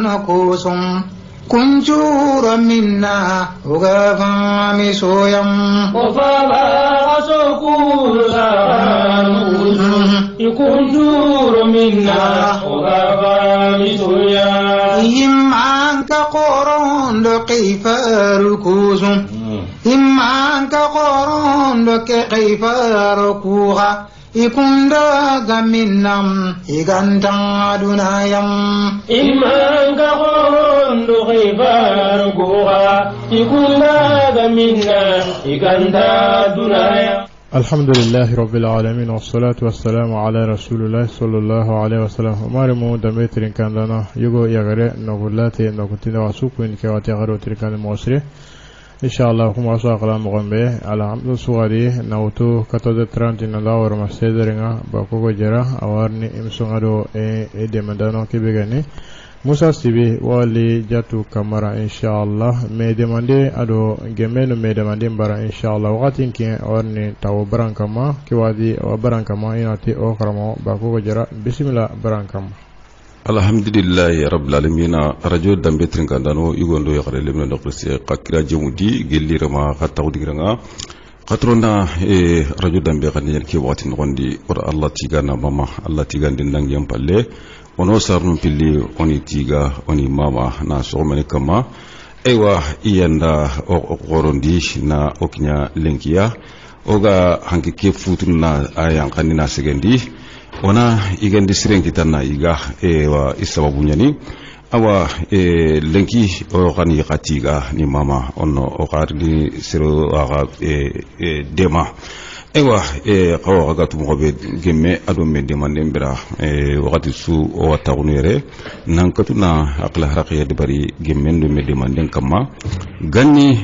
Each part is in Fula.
نكوسم كنجور منا وغفا مسويم وفابا سكوسا كنجور منا وغفا مسويم إمانك قرون كيف ركوزم إمانك قرون كيف ركوها ikunda gaminam iganta dunayam imanga gondo khibar goha ikunda gaminam iganta dunayam. Alhamdulillahi rabbil alamin wassalatu wassalamu ala rasulillah sallallahu alaihi wasallam marimu dametrin kandana yugo yagare nogulate nogutina wasuku in kewate garo trikan mosre inshallah kuma sa kalam gombe alhamdu suwari nautu 14:30 na dawar masederinga bakoko jera awarni imsungado e demandano kibegani Musa Sibi wali jatu kamara inshallah me demande ado gemeno me demande bara inshallah wakati ki awarni taw barankama kiwadi o barankama inati o karamo bakoko jera bismillah barankama. Alhamdulillahi rabbil alamin radio dambe trinkandano igondo yakare lemna dokrisi qakira jemudi gelirama katawdiranga qatrona radio dambe kanyen ki wati ngondi or Allah tigana mama Allah tigande nangiyam palle ono sarnum pilli oni tiga oni mama na somane kama ewa iyanda o gorondi na oknya lenkiya oga hanke ke futuna ayan kanina segendi ona igandi siren kitana iga wa isababu nyani awa lenki o kani katiga ni mama ono o qarni siro aga dema ewa qawa gatu mobe gemme ado me demande mbira wakati su o tawnere nankatuna aqla haraqiya de bari gemme ndo me demande kama ganni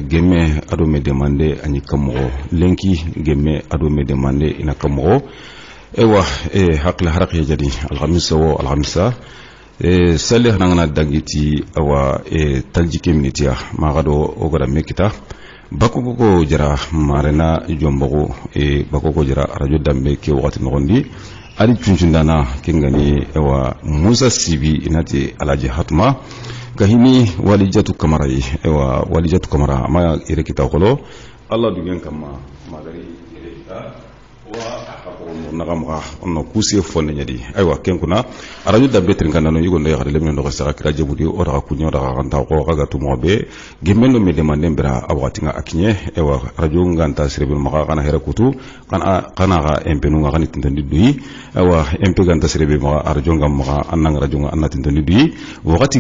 gemme ado me demande ani kamo lenki gemme ado me demande ina kamo ewa haqla haraqi jadi alhamisa wa alhamisa salih nangana dangiti awa taljike minitia magado ogara mekita bakoko jara marena jombogo bakoko jara radio dambe ke wakati nogondi ali chunchundana kengani ewa Musa Sibi inati alaji hatma kahini walijatu kamarai ewa walijatu kamara ama irekita kolo Allah dugen kama magari irekita wa nagamga onno kusi fonne nyadi aywa kenkuna radio da betrin kanano yugo ndo yakare lemno ndo saka kira jebudi o daga kunyo daga kanta ko kaga tumobe gemendo me demande mbira awatinga akinye ewa radio nganta sirebe maka kana hera kutu kana ga empenu nga kanit ndandi duyi ewa empe ganta sirebe maka radio ngam maka anang radio nga anati ndandi duyi wakati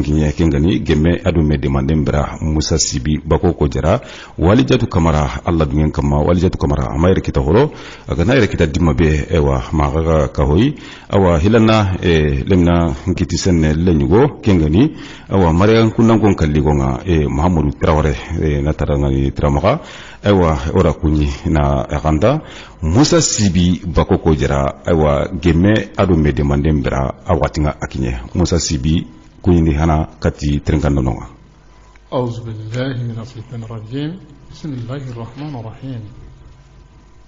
kinye kengani gemme adu me demande mbira Musa Sibi bako ko jara walijatu kamara Allah dungen kama walijatu kamara amayre kita horo agana kita dimma be ewa magaga kahoy awa hilana lemna ngiti senne lenyugo kengani awa mariyan kunnan gon kalligo nga Muhammadu Traore na tarangani tramaka ewa ora kunyi na aganda Musa Sibi bakoko jara ewa gemme ado me demande mbira awatinga akinye Musa Sibi kunyi hana kati trenkando nonga أعوذ بالله من الشيطان الرجيم بسم الله الرحمن الرحيم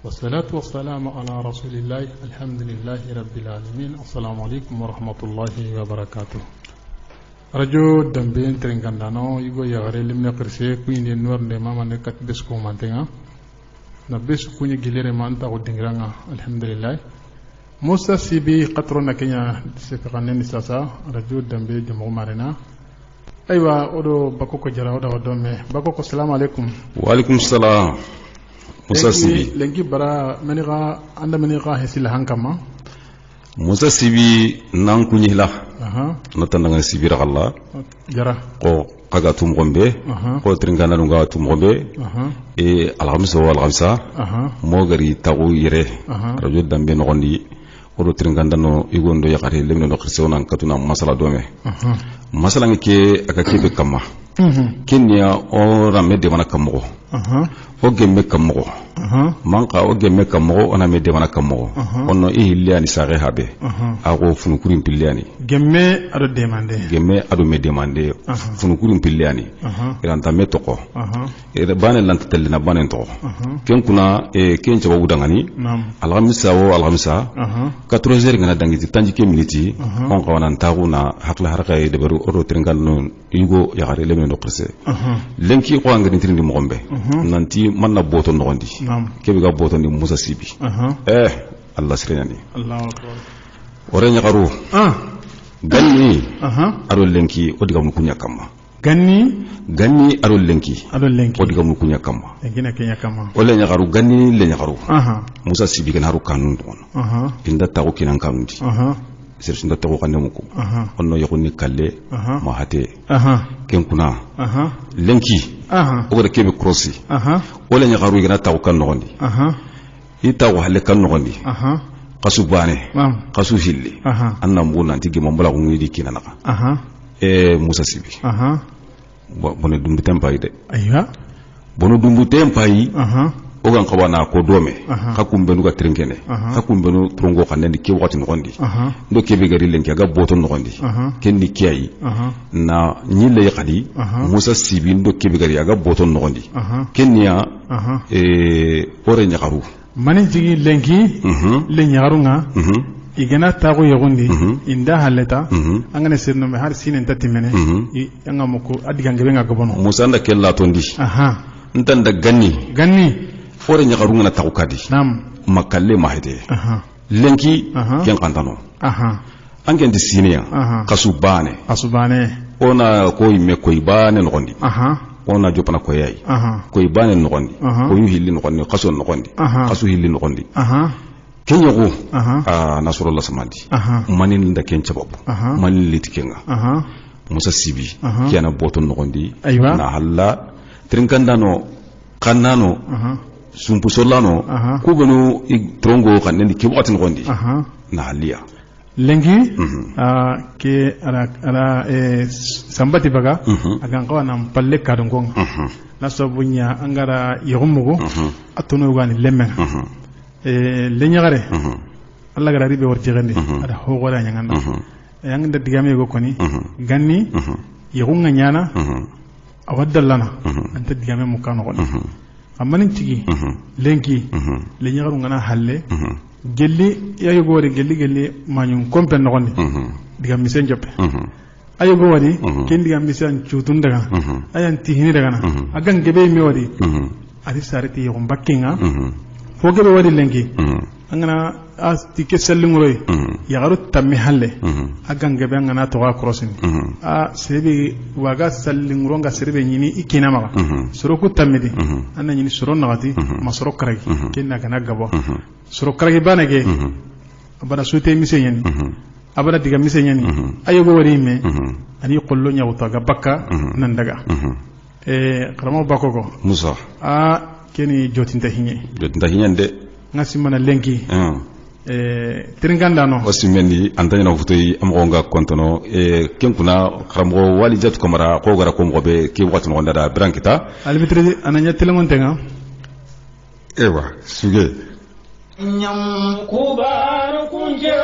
والصلاة والسلام على رسول الله الحمد لله رب العالمين السلام عليكم ورحمة الله وبركاته رجو دمبين ترنكاندانو يغو يغري لمن قرسي كوين دي نور دي ماما نكت بسكو مانتينا نبسو كوني جليري مانتا ودنگرانا الحمد لله موسى سيبي قطرنا كينا سيفقانين ساسا رجو دمبي جمعو مارنا أيوة أدو بكوكو جرا أدو ودومي بكوكو السلام عليكم وعليكم السلام Musa Sibi lengi bara maniga anda maniga hesila hankama Musa Sibi nan kunyila natandanga Sibi rakalla jara ko kaga tum gombe ko tringana lunga tum gombe alhamsa wal khamsa mo gari tagu yire radio dambe no gondi ko tringanda no igondo yakare lemno no khirseona katuna masala dome masala ngike aka kebe kama kenya o ramme de mana kamo o gemme kammo manqa o gemme kammo ona me demana kammo onno ihilliani sare habe ago funukurin pillani gemme ado me demande funukurin pillani iranta me toko ere bane lanta tellina bane to ken kuna ken chaba udangani alhamisa 4h ngana dangi tanji ke miniti on qawana ntaguna hakla harqa de baru oro tringal no yugo yagare lemne no qirse lenki ko ngani trindi mo gombe nanti manna boto no gondi kebe ga boto ni Musa Sibi Allah sirani Allahu akbar ore nyakaru ganni aro lenki o diga mu kunya kama ganni aro lenki o diga mu kunya kama engina kenya kama ole nyakaru ganni le nyakaru Musa Sibi kan haru kanun don inda tawo kinan kanundi sersinda tawo kanemu ko onno yakuni kalle ma hate ken kuna lenki o de kebe crossi wala nya garu gina taw kan nogondi ita wa hale kan nogondi qasu bane qasu hilli annam buna tigi mambala ko ngidi kinana Musa Sibi bono dumbu tempai de aywa bono dumbu tempai o gan qawana ko dome hakumbenu ga trinkene hakumbenu trongo kanne ke wakati nogondi ndo kebe gari lenki ga boto nogondi kenni kiyai na nyille yaqadi Musa Sibi ndo kebe gari ga boto nogondi kenniya ore nyakaru mani jigi lenki le nyagarunga igana tago yagundi inda haleta angane sirno me har sinen tatimene anga moko adiga ngebe nga gabono Musa nda kella tondi ntanda ganni fore nyakaru ngana tago kadi makalle mahide lenki ken kantano angen disiniya kasubane ona ko imme ko ibane nogondi ona jopana ko yayi ko ibane nogondi ko yuhilli nogondi kaso nogondi kaso hilli nogondi kenyago nasrullah samadi manin da ken chababu manin litikenga Musa Sibi kiana boton nogondi na halla trinkandano kannano sumpu solano kubanu trongo kanne ki wakati nogondi na halia lengi ke ala sambati baga agan qawana palle kadongon na sobunya angara yogumugo atono gani lemmen lenyagare alla gara ribe warti gande ada hogora nyanganda yanganda digame go koni ganni yogunga nyana awaddallana anta digame mukano goni amani tigi lenki lenyagaru ngana halle gelli yayo gori gelli manyun kompen nogondi diga misen joppe ayo go wadi ken diga misen chutun daga ayan tihini daga na agan gebe mi wadi ari sarati yo mbakkinga fo gebe wadi lenki angana asti kesellungoy yagaru tammi halle agan gebe angana to ga crossing sebi waga sallinguronga serbe nyini ikina maga soro ku tammidi anna nyini soro nagati masoro karagi kenna kana gabo soro karagi banage abana sute misenyani abana diga misenyani ayogo wari me ani qollo nyawta ga bakka nan daga qaramo bakogo Musa keni jotinta hinye de ngasi mana lenki tringandano osimeni antanya futoyi amgonga kontono kenkuna kramgo wali jatu kamara ko gara ko mobe ke wakati no ndada brankita albitre ananya telemontenga ewa suge nyam kubaru kunje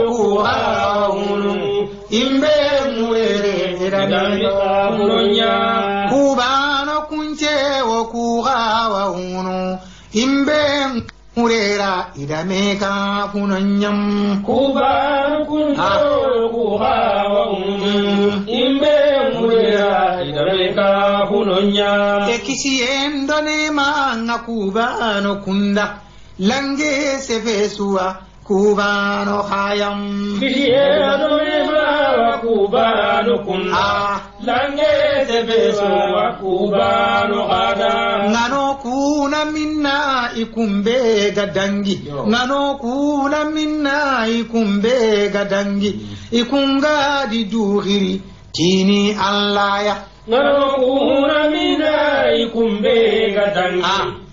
kuhaunu imbe muere dalika muronya kubano kunje wo kuhaunu imbe murera idameka kunanyam kubaru kunje kuhaunu imbe murera idameka kunonya ekisi endone manga kubano kunda lange sefesua kubano hayam kishiyadone ma kubano kunda lange sefesua kubano hada ngano kuna minna ikumbe gadangi ngano kuna minna ikumbe gadangi ikunga di duhiri tini allaya ngano kuna minna ikumbe gadangi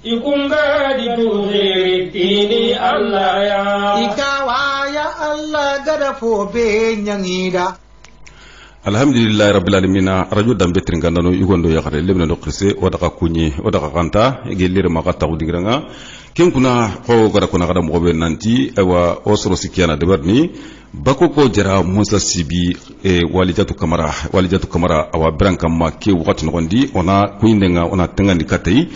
ikunga di duhiri tini allaya ikawa ya Allah gada fo be nyangida alhamdulillahi rabbil alamin radio dambe tringandano yugondo yakare lebna do krese wadaka kunyi wadaka kanta gelire makata udigiranga kenkuna ko gara kuna kada mo be nanti ewa osro sikiana de barni bako ko jara musa sibi walijatu kamara awa brankama ke wakati nogondi ona kuindenga ona tengandi katay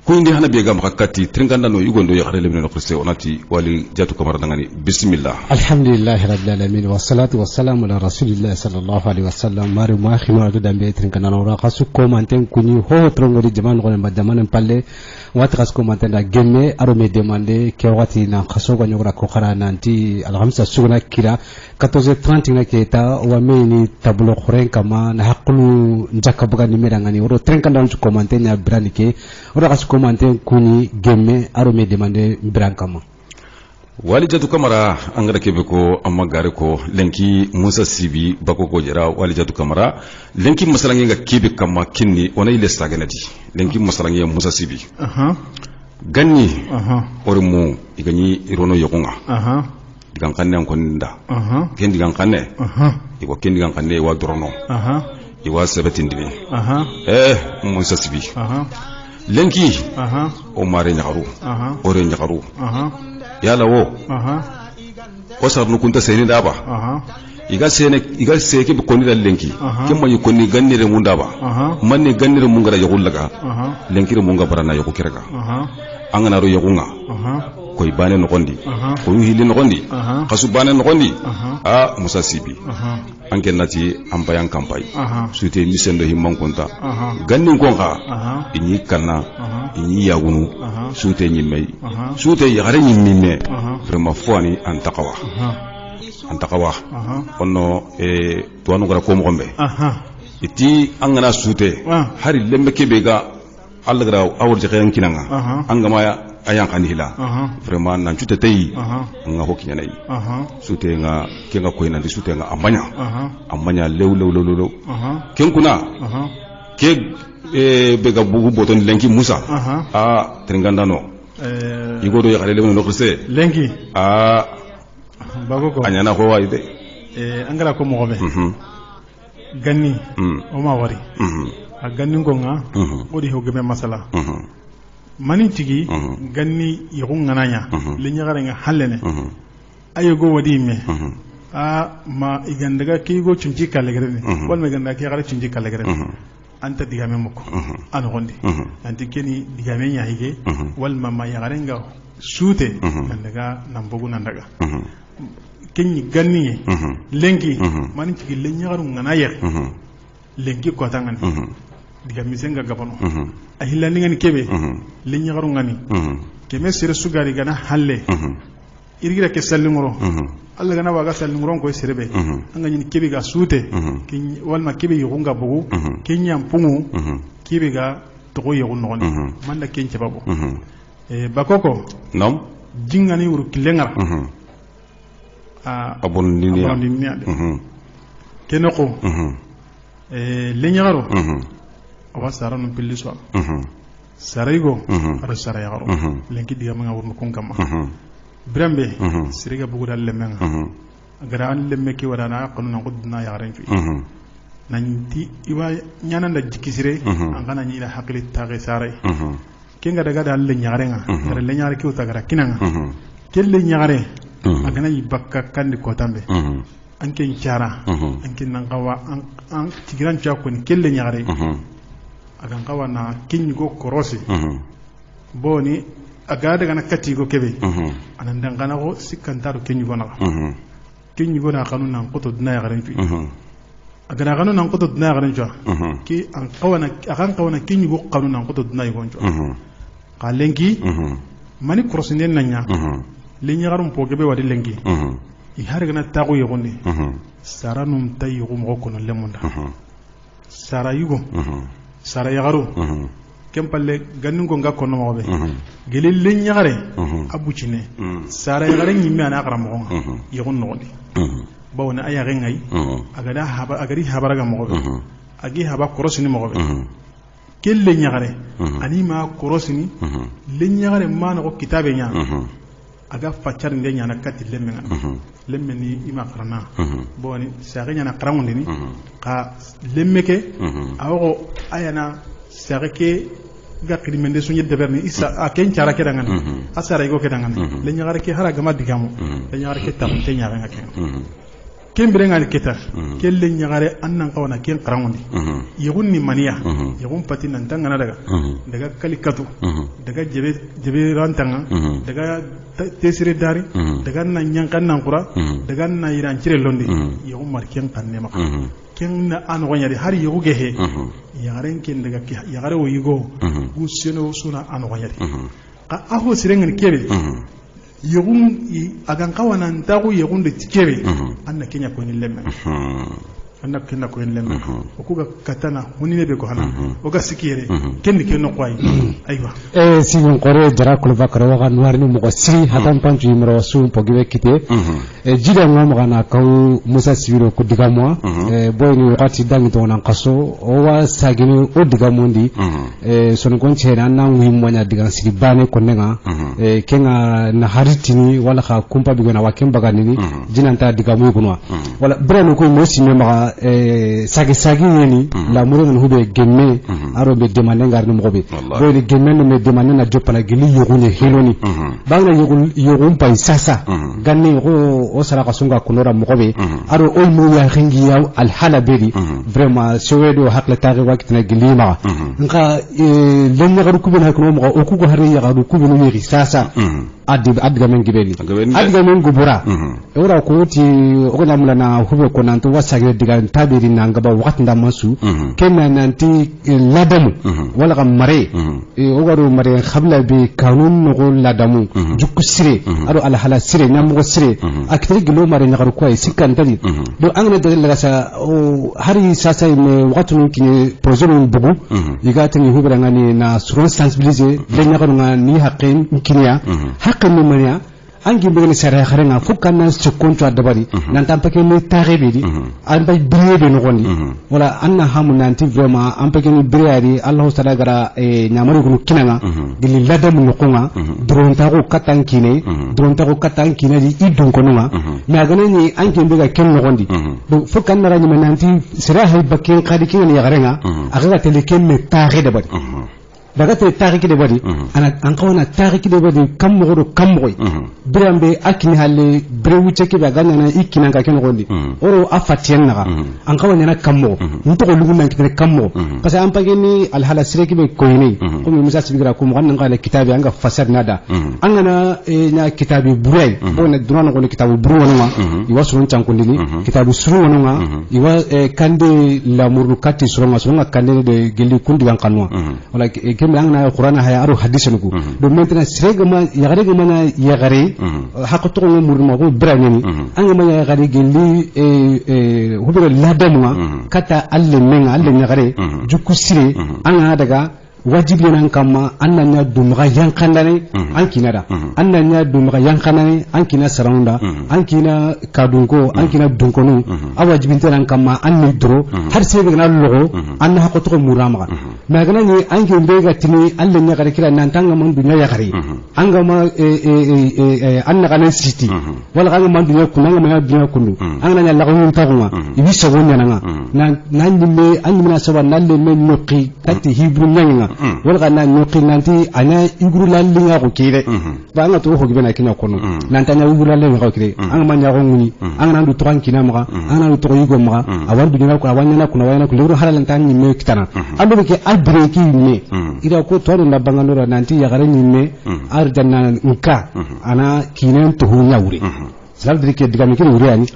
kuindi hana biega makati tringandano yugondo yakare lebna do krese onati walijatu kamara dangani bismillah alhamdulillahi rabbil alamin wassalatu wassalamu ala rasulillahi sallallahu alaihi wasallam mari ma khino do dambe tringandano ra khasu ko manten kuni ho trongori jaman ko ba jaman palle wat khas ko manten da gemme aro me demander ke wati na khaso ko nyora ko khara nanti alhamsa suguna kira 14:30 na keta wa meni tablo khoren kama na hakulu njaka buga ni merangani oro tringandano ko manten ya branike oro khasu ko manten kuni gemme aro me demander brankama walijatu kamara angara kebe ko amma gare ko lenki musa sibi bako ko jira walijatu kamara lenki masalange ga kebe kama kinni ona ile saganati lenki masalange musa sibi ganni ormu igani irono yokunga digan kanne an konda kendi digan kanne iko kendi digan kanne wa dorono iwa sebetindini musa sibi lenki o mare nyakaru ore nyakaru yala wo o sarnu kunta seni daba iga seke be konni lenki kemma yi konni gannire mun daba manni gannire mun gara yagullaga lenkire mun ga barana yagu kirga angana ro yagunga koy bane no gondi ko hili no gondi kasu bane no gondi musa sibi anken nati ambayan kampai sute misendo himman konta gannin gonga inyi kanna inyi yagunu sute nyimmei sute yagare nyimme vraiment foani antakawa onno to anu gara ko mo gombe iti angana sute hari lembe kebega alla gara awur jaxen kinanga angama ayan kanila vraiment nan tuté tay nga hokki nyanay sute nga kenga koy nan sute nga amanya lew kenkuna ke bega bugu boton lenki musa tringandano igodo yakale lew no krese lenki bago ko anyana ko wayde angala ko mo gobe ganni o ma wari a ganni ngonga odi hogbe masala mani tigi ganni yagun ngananya linyagare nga halene ayogo wadi me ma igandaga kigo cunci kalegere wal me ganda ki gara cunci kalegere anta digame moko an gondi anti keni digame nya hige wal mama yagare nga sute gandaga nambogu nandaga kenni ganni lenki mani tigi linyagaru nganaya lenki ko tangani diga misenga gabono ahilla ngani kebe linyagaru ngani keme sire sugari gana halle irigira ke sallimoro alla gana waga sallimoro ko sirebe anga ni kebe ga sute walma kebe yugunga bugu kenyam pungu kebe ga to yugun non manda kenche babo bakoko nam jingani wuru kilengara abon ninia kenoko linyagaru awa sara no pilli so saraygo ara sarayaro lenki diga ma wurno kon kama brambe siriga bugu dal lemenga gara an lemme ki wadana qanuna qudna ya ran fi nanti iwa nyana nda jikisire an kana nyila hakli tagi saray kenga daga dal le nyarenga gara le nyare ki utagara kinanga kelle nyare agana yibakka kandi ko tambe anke nchara anke nangawa an tigiran cha ko ni kelle nyare agan kawana kinyi go korosi boni aga daga na kati go kebe anan dangana go sikantaro kinyi go na kinyi go na kanu nan qoto dina ya garan fi aga na kanu nan qoto dina ya garan fi ki an kawana kinyi go kanu nan qoto dina ya gonjo kalenki mani korosi nen nanya linya garum po kebe wadi lenki i har gana tago yegoni saranum tayyugo mo ko no lemonda sara yugo sara yagaru kempalle gannin ko ngakko no mobe gelil len yagare abucine sara yagare nyimmi ana akara mo yegon no di bawna ayare ngai agada haba agari habara ga mo agi haba korosini mo kelle nyagare ani ma korosini len yagare ma no kitabe nya aga facar nde nyana kati lemmenga lemme ni ima qarana boni sare nyana qarangundi ni ka lemmeke awo ayana sare ke ga kidimende sunye deberni isa aken cara ke dangan asara igo ke dangan le nyagare ke hara gama digamu le nyagare ke tam te nyagare ngaken kembere ngal keta kelle nyagare annan kawana ken qarangundi yegun ni maniya yegun pati nan tangana daga kalikatu daga jebe rantanga daga tesire dari daga nan nyankan nan qura daga nan iran cire londi yegun mar ken kanne maka ken na an wanyari har yegu gehe yagaren ken daga yagare wo yigo gu seno suna an wanyari ka aho sirengen kebe yegun agan kawana ntagu yegun de tikebe anna kenya ko ni lemme anna kenya ko ni lemme o kuga katana munine be ko hana o ga sikire kenni kenno kwai aywa sigon qore jara ko bakara wa ganwar ni mo si hatam panju imro su pogibe kite jida ngam gana kaw musa sibiro ko diga mo boy ni wakati dangi to nan kaso o wa sagini o diga mondi son kon chena nan wi mo nya diga sigi bane ko nenga kenga na haritini wala ka kumpa bi gona wakem bagani ni jinanta diga mo gunwa wala brano ko mo si mema sagi ni la muro no hube gemme aro be demande ngar no mobe boy ni gemme no me demande na jopala gili yogune heloni bangna yogun pay sasa ganni o sara ka sunga kunora mobe aro o mo ya khingi yaw al halabedi vraiment sowedo hakla tagi waktina gilima nka len ngaru kubena ko mo o ku ko hare ya garu kubenu ni sasa adiga men gibeli adiga men gubura ora ko ti o na mulana hube ko nan to wasage diga tabiri nanga ba wakati ndamasu kenna nanti ladamu wala kam mare o garu mare khabla bi kanun no ladamu jukku sire aro al hala sire nyamu sire akitri gilo mare nyagaru ko sikkan tadi do angna de la sa o hari sasa me wakati no kini projet no bugu igata ni hubra ngani na sur sensibiliser le nyagaru ngani haqqin kiniya haqqin no mania angi mbegni sare kharenga fukana ci konto adabari nan tampake ni taxebedi an bay briyebe no gondi wala anna hamu nanti vraiment an pake ni briyari allah taala gara nyamari ko kinanga dili ladam no konga dronta ko katankine di idon ko numa ma ganani angi mbega ken no gondi do fukana ra nyama nanti sare hay bakke khadi kinani yarenga aga tele ken me taxe dabari daga te tariki de body ana an kawana tariki de body kam mo birambe akini halle brewu cheki ba ganna na ikina ka ken gondi oro afatien naga an kawana na kammo nto ko lugu nan kitene kammo parce que an pageni al hala sireki be koyni ko mi musa sigira ko mo ganna ngala kitabi anga fasad nada an na nya kitabi buray ko na duran ko kitabu buru wonwa iwa surun chankundini kitabu suru wonwa iwa kande la murnu katti surunga kande de geli kundi kan kanwa wala kem langna qur'ana haya aro hadithanu ko do maintenant sirega ma yagare ga mana yagare hakto ko murma ko branyani anga ma yagare gelli hubere ladamwa kata alle menga alle yagare jukku sire anga daga wajibi nan kama annanya dumga yankandane ankinada annanya dumga yankandane ankina sarawunda ankina kadunko ankina dunkonu awajibi nan kama anni dro har sebe na logo anna hakoto murama magana ni anki mbega tini alle nya kare kira nan tanga man dunya ya kare anga ma anna kana city wala anga man dunya kunanga ma dunya kunu anga nya lago mun taguma ibi sagonya nanga nan nimme anni mina saban nalle men noqi tati hibru nyanga wala kana noqi nanti ana iguru lallinga ko kire ba anga to ho gibena kina kono nanta nya iguru lallinga ko kire anga man nya ko nguni anga nandu to kankina ma anga nandu to yigo ma awandu dunya ko awanya kuna wayana ko luru halalan tan nimme kitana ando ke albreki me ida ko to na bangandora nanti ya gare nimme arjanna nka ana kinen to hunya wuri saldi ke diga mikiri wuri ani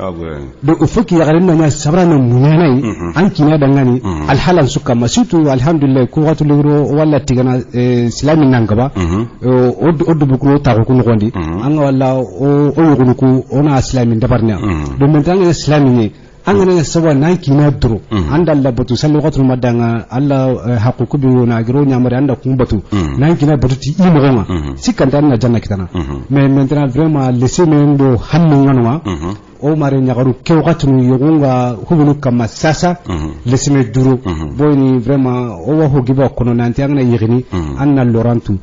do ufuki ya gare na sabra na munyanai an kina dangani alhalan suka masitu alhamdulillah ko watu luro wala tigana islamin nan gaba oddu bukro ta ko ngondi an wala o yugo ona islamin dabarnya do mentanga islamin an gane sawa nan kina duro anda Allah batu sallu qatul madanga Allah haquku bi na giro nyamare anda kun batu nan kina batu ti imo goma sikkan tan na janna kitana mais maintenant vraiment laisser men do hannu nganwa o mare nyagaru ke wakati nu yogunga hubulu kama sasa lesime duro boyni vraiment o wa hogiba kono nanti angna yigini anna lorantu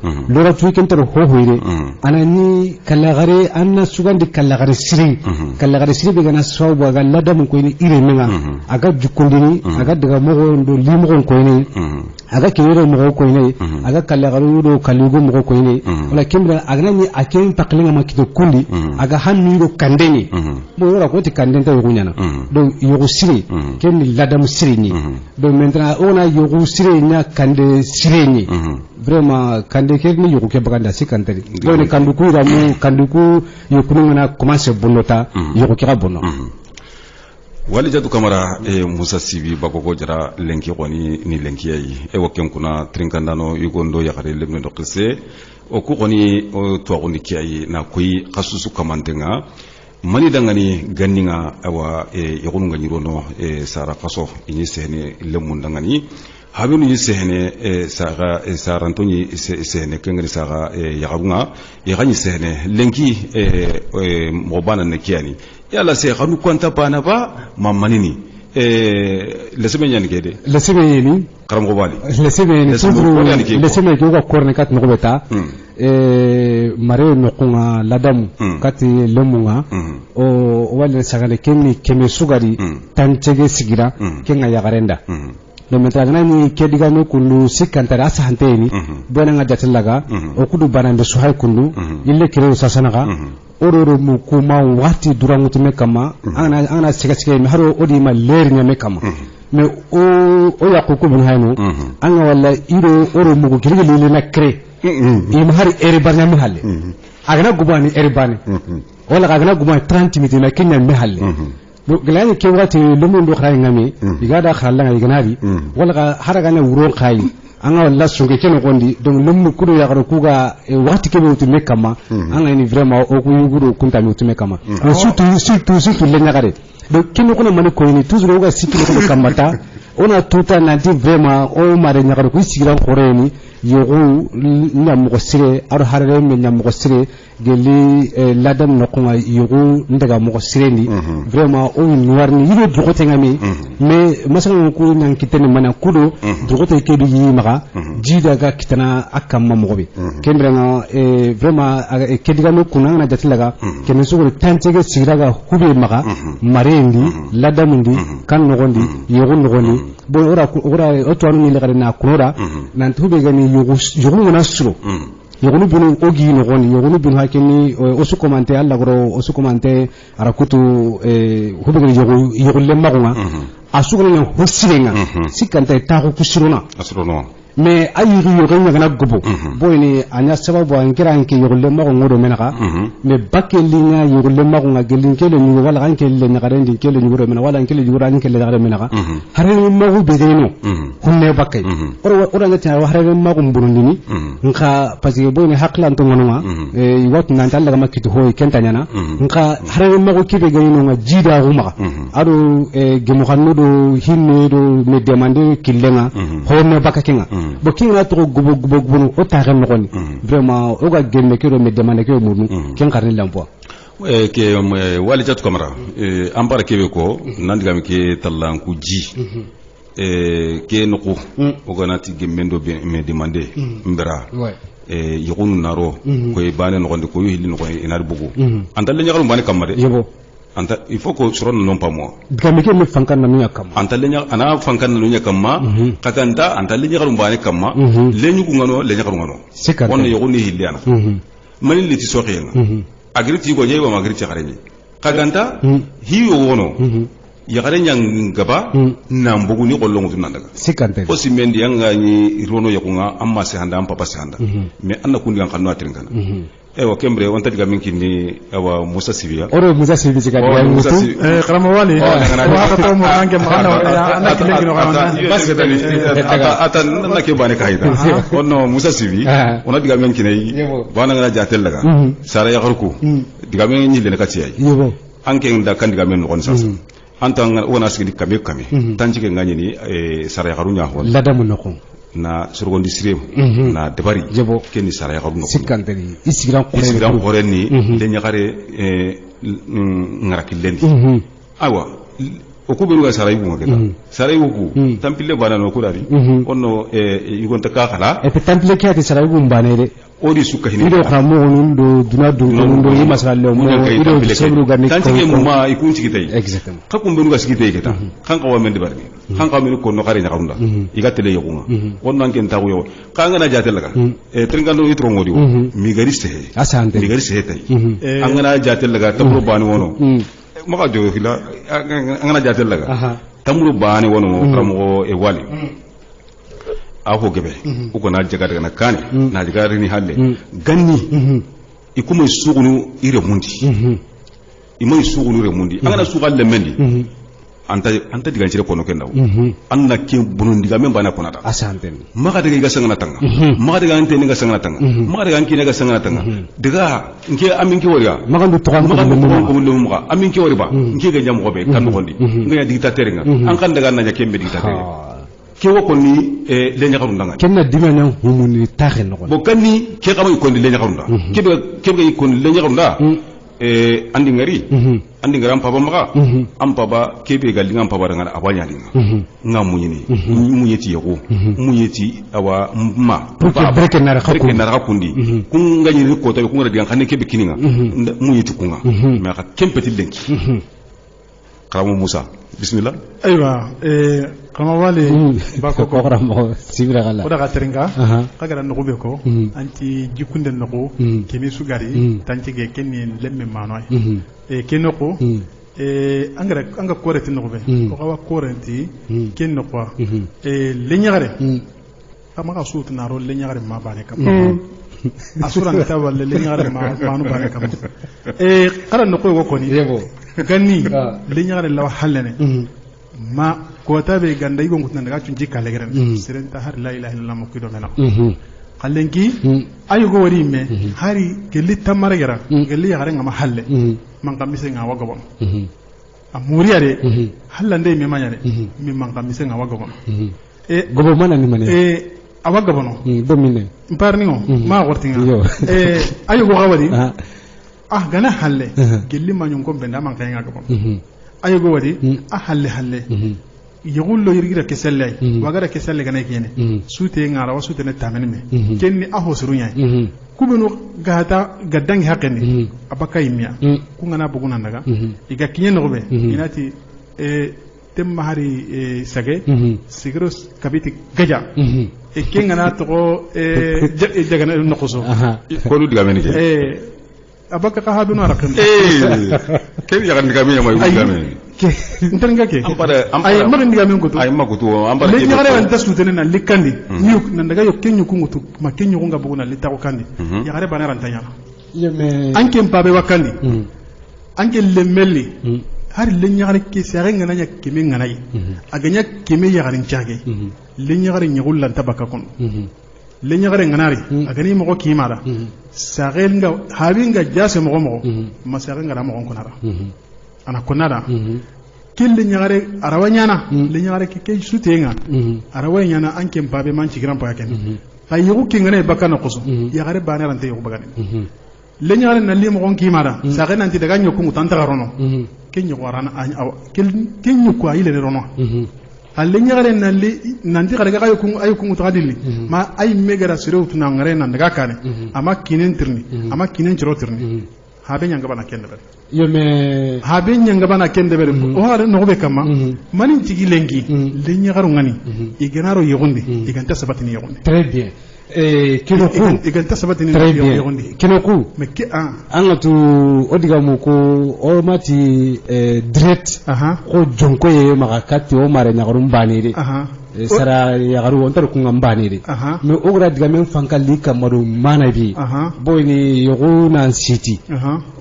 kentero ho hoire anani kalagare anna sugandi kalagare siri be gana sawba ga ladam ko ni ire menga aga jukundini aga daga mogo ndo limo ko ni aga kire mogo ko ni aga kalagare do kaligo mogo ko ni wala kimra aga ni aken taklinga makito kundi aga hanni do kandeni bo yora ko ti kandenta yo nyana do yogo siri ken ladam siri ni do maintenant ona yogo siri nya kande siri ni vraiment kande ke ni yogo ke baganda sikantari do ni kanduku ramu kanduku yokunu na commence bonota yogo kira bono wali jatu kamara Musa Sibi bakoko jara lenki koni ni lenki yayi wakken kuna trinkandano yugondo yakare lebne dokse o ku koni o to koni kiyayi na koyi khasusu kamantenga mani dangani ganninga awa yagonu nganyiro sara kaso ini sehne lemun dangani habinu yi sehne saga sarantoni sehne kengani saga yagarunga yagani sehne lenki mobana nekiyani yalla se khanu kwanta bana ba mamanini leseme nyani kede leseme ni karam ko bali leseme ko korne kat no beta mare no kunga ladam kati lemunga o wala sagale kenni keme sugari tanchege sigira kenga yagarenda no metagna ni kediga no kunu sikantara asahanteni bona nga jatelaga o kudu banande suhay kunu ille kire sasanaga ororo mu kuma wati durangutu mekama ana siga mi haro odi ma ler nya mekama me o yakuku bin hayno anga wala iro oro mu girgi lele na kre im har ere barnya mi halle agana gubani ere bani wala agana gubani 30 minutes na kenya mi halle do glani ke wati lumundo khay ngami igada khalla ngai ganari wala haraga na wuro khay anga wala sunge keno gondi donc lumnu kudo yagaro kuga wati ke wutu mekama anga ni vraiment o ku yuguro kunta mi wutu mekama surtout le nyagare donc kino kono mane ko ni toujours oga sikino ko kamata ona tuta nanti vraiment o mare nyagaro ku sigiran koreni yogo nyamugo sire aro harare me nyamugo sire geli ladam nokonga yogo ndaga mo sire ni vraiment o warni yido dugote ngami mais masalan ko nyan kitene mana kudo dugote ke du yimaga jida ga kitana akam mo gobe kembrenga vraiment kediga no kunanga na jatilaga kenen sugo tantege siraga hube maga marendi ladamundi kan nogondi yogo nogondi bo ora otwanu ni legare na kunora nan hube gani yogo na suro yogonu bunu ogi no goni yogonu bunu hakini osu komante alla goro osu komante arakutu hubegani yogo lemma gonga asugro no hosirenga sikanta taako kusirona asrono mais ayiri yogo ngana gobo boyni anya sababu angira anke yogo lemma gongo do menaka mais bakelinga yogo lemma gonga gelinkele ni wala ankele nyagarendi kele ni wuro mena wala ankele jura ankele nyagare menaka harani magu bedeno kunne bakai ora ngati harani magu burundini nka parce que boyni haklan to ngonoma wat nan talla ma kitu hoy kentanyana nka harani magu kibe gayino nga jida huma ado gemu xanno hinne do me demander killenga hono bakakenga bokinga to gubo o taxen no goni vraiment o ga gemme ke do me demander ke munu ken xarni lampo ke wali jatu kamara ambara kebe ko nandiga ke tallan ku ji ke nuku o ganati gemmendo me demander mbera yogonu naro ko e bane no gonde ko yili no ko enar bugu andalle nyagal mbane kamade yebo anta il faut que suron non pas moi gamike me fankan na nunya kam anta lenya ana fankan na nunya kamma kakanta anta lenya garum bane kamma lenyu ngano lenya garum ngano wonna yogoni hiliana mani liti soxena agriti go nyewa magriti xareni kakanta hiyo wono yagare nyang gaba nambugu ni kolongo tunandaga sikante o simendi yanga ni rono yakunga amma se handa am papa se handa me anna kundi kan kanwa tingana ewa kembre wonta diga minki ni ewa Musa Sibi oro Musa Sibi diga ya mutu karama wali wa ka to mo ange mahana anna kilengi no kana ata nanna ke bane kaida onno Musa Sibi ona diga minki nei bana ngana jatel laga sara ya garku diga minki ni le nakati ay anke nda kan diga men no kon sasa antang wona sigi kame tanjike ngani ni sara garunya ho ladamu noko na surgondi sirem na debari jebo kenni sara garunya sikanteri isiran qore ni le nyagare ngara kilendi awa o ku beru ga sarai bu ngata sarai ku tampile bana no kurari onno yugonta ka khala e tampile ke ati sarai bu mbane de odi suka hini ido khamo ndo duna ndo yi masalalle mo ido sebru garni kan tike mo ma ikun tike tay exactement ka kum beru ga sigi tay keta kan ka wa men de barni kan ka men ko no khari nyakarunda iga tele yokunga onno anken tagu yo ka ngana jatel laga tringando itro ngodi mi gari se asante mi gari se tay angana jatel laga tabro bani wono maka jogo fila angana jatel laga tamru bani wono ramo e wali afo gebe uko na jaga daga nakane na jaga rini halle ganni ikuma sugunu ire mundi imay sugunu ire mundi angana sugalle mendi anta diga cire kono kendaw anna ke bunun diga men bana konata asante maka daga ga sangana tanga maka daga ante ne ga sangana tanga maka daga anki ne ga sangana tanga daga nke amin ke woriga maka ndu tokan ko mu maka amin ke woriba nke ga jam gobe kan gondi ngaya dictateur nga an kan daga na jakembe dictateur ke woko ni le nyakaru ndanga kenna dimana humuni taxe no bo kanni ke xama ko le nyakaru nda ke ko le nyakaru nda andi ngari am papa maka am papa ke be galinga am papa ngara abanya dinga nga munyini munyeti yego munyeti awa ma breke na rakundi kun ngani ko to kun ngara dinga xane ke be kininga munyeti kunga me ka kempeti lenki karamu Musa bismillah aywa kama wale bako ko ramo sibira gala oda gatrenga kagara no be ko anti jikunde no ko kemi sugari tanti ge kenni lemme manoy kenoko anga koreti no be ko kawa korenti kenno ko lenyagare kama ka suut na ro lenyagare ma bane kam asura ngata wala lenyagare ma banu bane kam kala no ko ko ni yebo ganni lenyagare lawa halene ma ko tabe ganda yigo ngutna daga cunji kale geren serenta har la ilaha illallah mo kido mena kallenki ayugo wari me hari gelli tamara gera gelli yare ngama halle man kam mise nga wago bon amuri are hallande me manyare mi man kam mise nga wago bon gobo mana ni mane awaga bono domine mparni ngo ma gortinga ayugo gawari gana halle gelli manyum ko benda man kay nga bon ayugo wari halle yugullo yirgira keselle wagara keselle gana kene sute ngara wasute ne tamene me kenni ahosuru nyai kubenu gata gadangi hakeni abaka imya kungana buguna ndaga iga kinye nobe inati temma hari sage sigros kabiti gaja kengana to jagana nokoso ko lu diga menike abaka ka hadu na rakam ke ya kan diga me mai diga me ntananga ke ay marin diga men goto ay makutu ambara ke le ngare wanta sutene na likandi niuk nan daga yo kenyu kungutu ma kenyu kunga buguna litako kandi ya gare bana rantanya yeme anke mpabe wakandi anke lemelli har le nyagare ke sare ngana nya keme ngana yi aganya keme ya garin chage le nyagare nyugul lan tabaka kon le nyagare nganari agani mo ko kimara sare nga habinga jase mo mo ma sare ngara mo kon konara ana konara kille nyagare arawanyana le nyagare ke sutenga arawanyana anke mpabe man ci gran pa ken ay yugo ki ngane bakana koso ya gare bana rante yugo bagane le nyagare na limo kon kimara sare nanti daga nyoku mutanta garono kenyo warana kenyo ko ayile rono alle nyagare na li nanti gare ga ayuku mutadili ma ay megara sire tuna ngare nan daga kane ama kinen tirni ama kinen ciro tirni habe nyanga bana kende ber yome habe nyanga bana kende ber o hare no be kama mani tigi lengi le nyagaru ngani igenaro yogonde iganta sabatini yogonde très bien kinoku iganta sabatini yogonde kinoku me ke angatu odiga mo ko o mati direct ko jonko ye makakati o mare nyagaru banire sara yagaru ontar ku ngambani me ogra diga men fankali kamaru manabi boyni yogo na city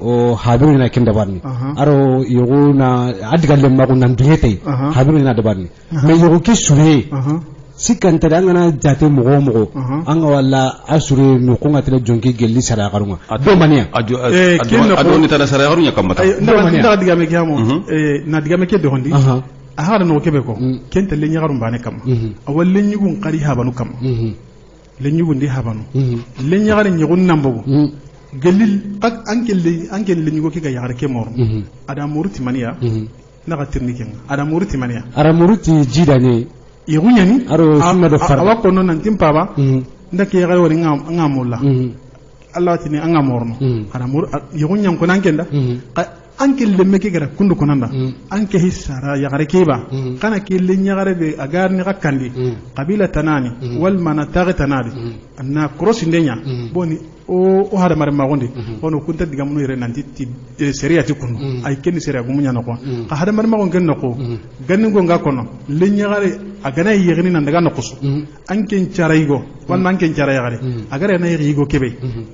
o habiru na kenda barni aro yogo na adiga le magu nan dungete habiru na dabarni me yogo ki sure sikanta dangana jate mogo mogo anga wala asure no ko ngatele jonki gelli sara garunga do mania ado ni tada sara garunya kamata do mania diga me kyamo na diga me ke de hondi ahara no kebe ko kenta le nyagarum bane kam awal le nyugun qari habanu kam le nyugun di habanu le nyagare nyugun nambugo gelil anke le nyugo ke ga yagare ke mor ada muruti maniya na ga tirni ken ada muruti maniya ara muruti jidane igunyani aro sunna do farda awa kono nan timpaba ndake yagare wori ngamulla Allah tini anga morno ada mur igunyam ko nan kenda anke le meke gara kundu konanda anke hisara yagare keba kana ke le nyagare be agar ni rakandi qabila tanani wal manatag tanadi anna cross ndenya boni o hada mare magonde ono kunta diga muno yere nanti seria ti kunu ay ken seria gumunya nako ka hada mare magon ken nako ganni go nga kono le nyagare agana yegni nan daga nakusu anke charaygo wal man ken charayagare agare na yigo kebe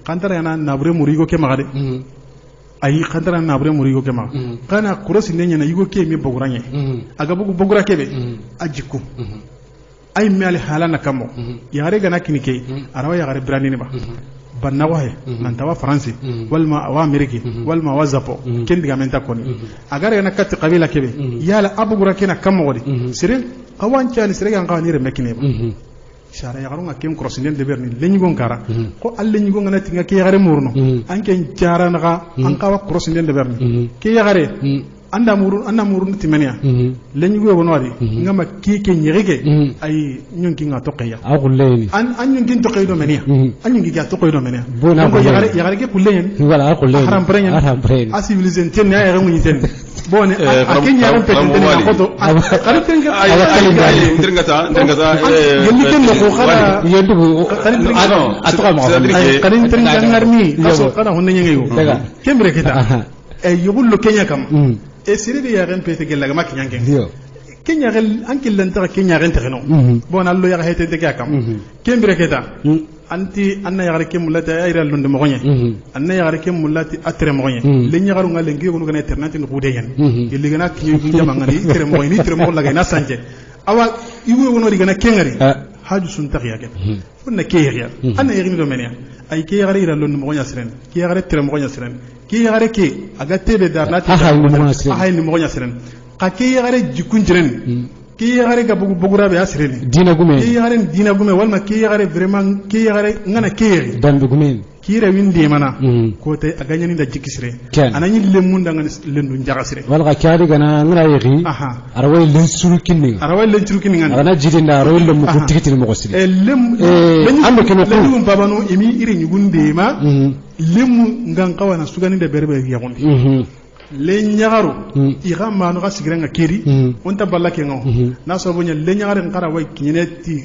kantara yana nabre murigo ke magade ay khantara na abre murigo kema kana kurosi nenya na yugo ke mi boguranye aga bugu bogura kebe ajiku ay mali halana kamo yare gana kinike arawa yare brandini ba banna wahe nan tawa france walma wa ameriki walma wa zapo ken diga menta koni agare gana kat qabila kebe yala abugura kena kamo wodi sire awan chani sire ga ngani re mekine ba shara ya garunga kem crossinen de berni lenyigon kara ko alle nyigon ngana tinga ke yagare murno anke jara naga an kawa crossinen de berni ke yagare anda murun timania lenyigo wonwadi ngama ke nyirige ay nyonki nga toqeya aquleni an nyonki toqeyo menia an nyonki ga toqeyo menia ko yagare ke kullen wala aquleni haram prenyen a civilisation ten ya yagare munyi ten bone a kenya ron petente na koto kali tenga ay ndringata yelli ken ko khara yendu atoka ma kali tenga ngarni aso kana honne nyengeyo kembre kita e yugullo kenya kam e siride ya ren pete gella ma kenya ngen kenya gel anki lenta kenya ren tegeno bon allo ya hete de kam kembre kita anti anna ya reke mulati ayra lunde mo gonye anna ya reke mulati atre mo gonye le nyagaru ngale ngi ko ngane eternati ko de yen illi gana kiyo ko jama ngani tere mo ni tere mo laga na sanje awa iwu wono digana kengari haju sun taxiya ke fonna ke yariya anna yari do menia ay ke yari ra lunde mo gonya siren ke yari tere mo gonya siren ke yari ke aga tebe dar na ahay ni mo gonya siren ka ke yari jikunjiren ki yagare ga bugura be asreli dina gume walma ki yagare vraiment ki yagare ngana ki yari dan gume ki re windi mana ko te aganya ni da jikisre anani lemunda ngani lendu njagasre wal ga kyari gana ngana yegi arawai len surukinni ngani ana jidinda arawai lemu ko tikiti mo gosri lem ando keno ko lemu babano imi iri nyugunde ma lemu ngan kawana sugani de berbe yagundi le nyagaru iga manu ga sigrenga kiri onta ballake ngaw na so bonya le nyagare ngara way kinyeti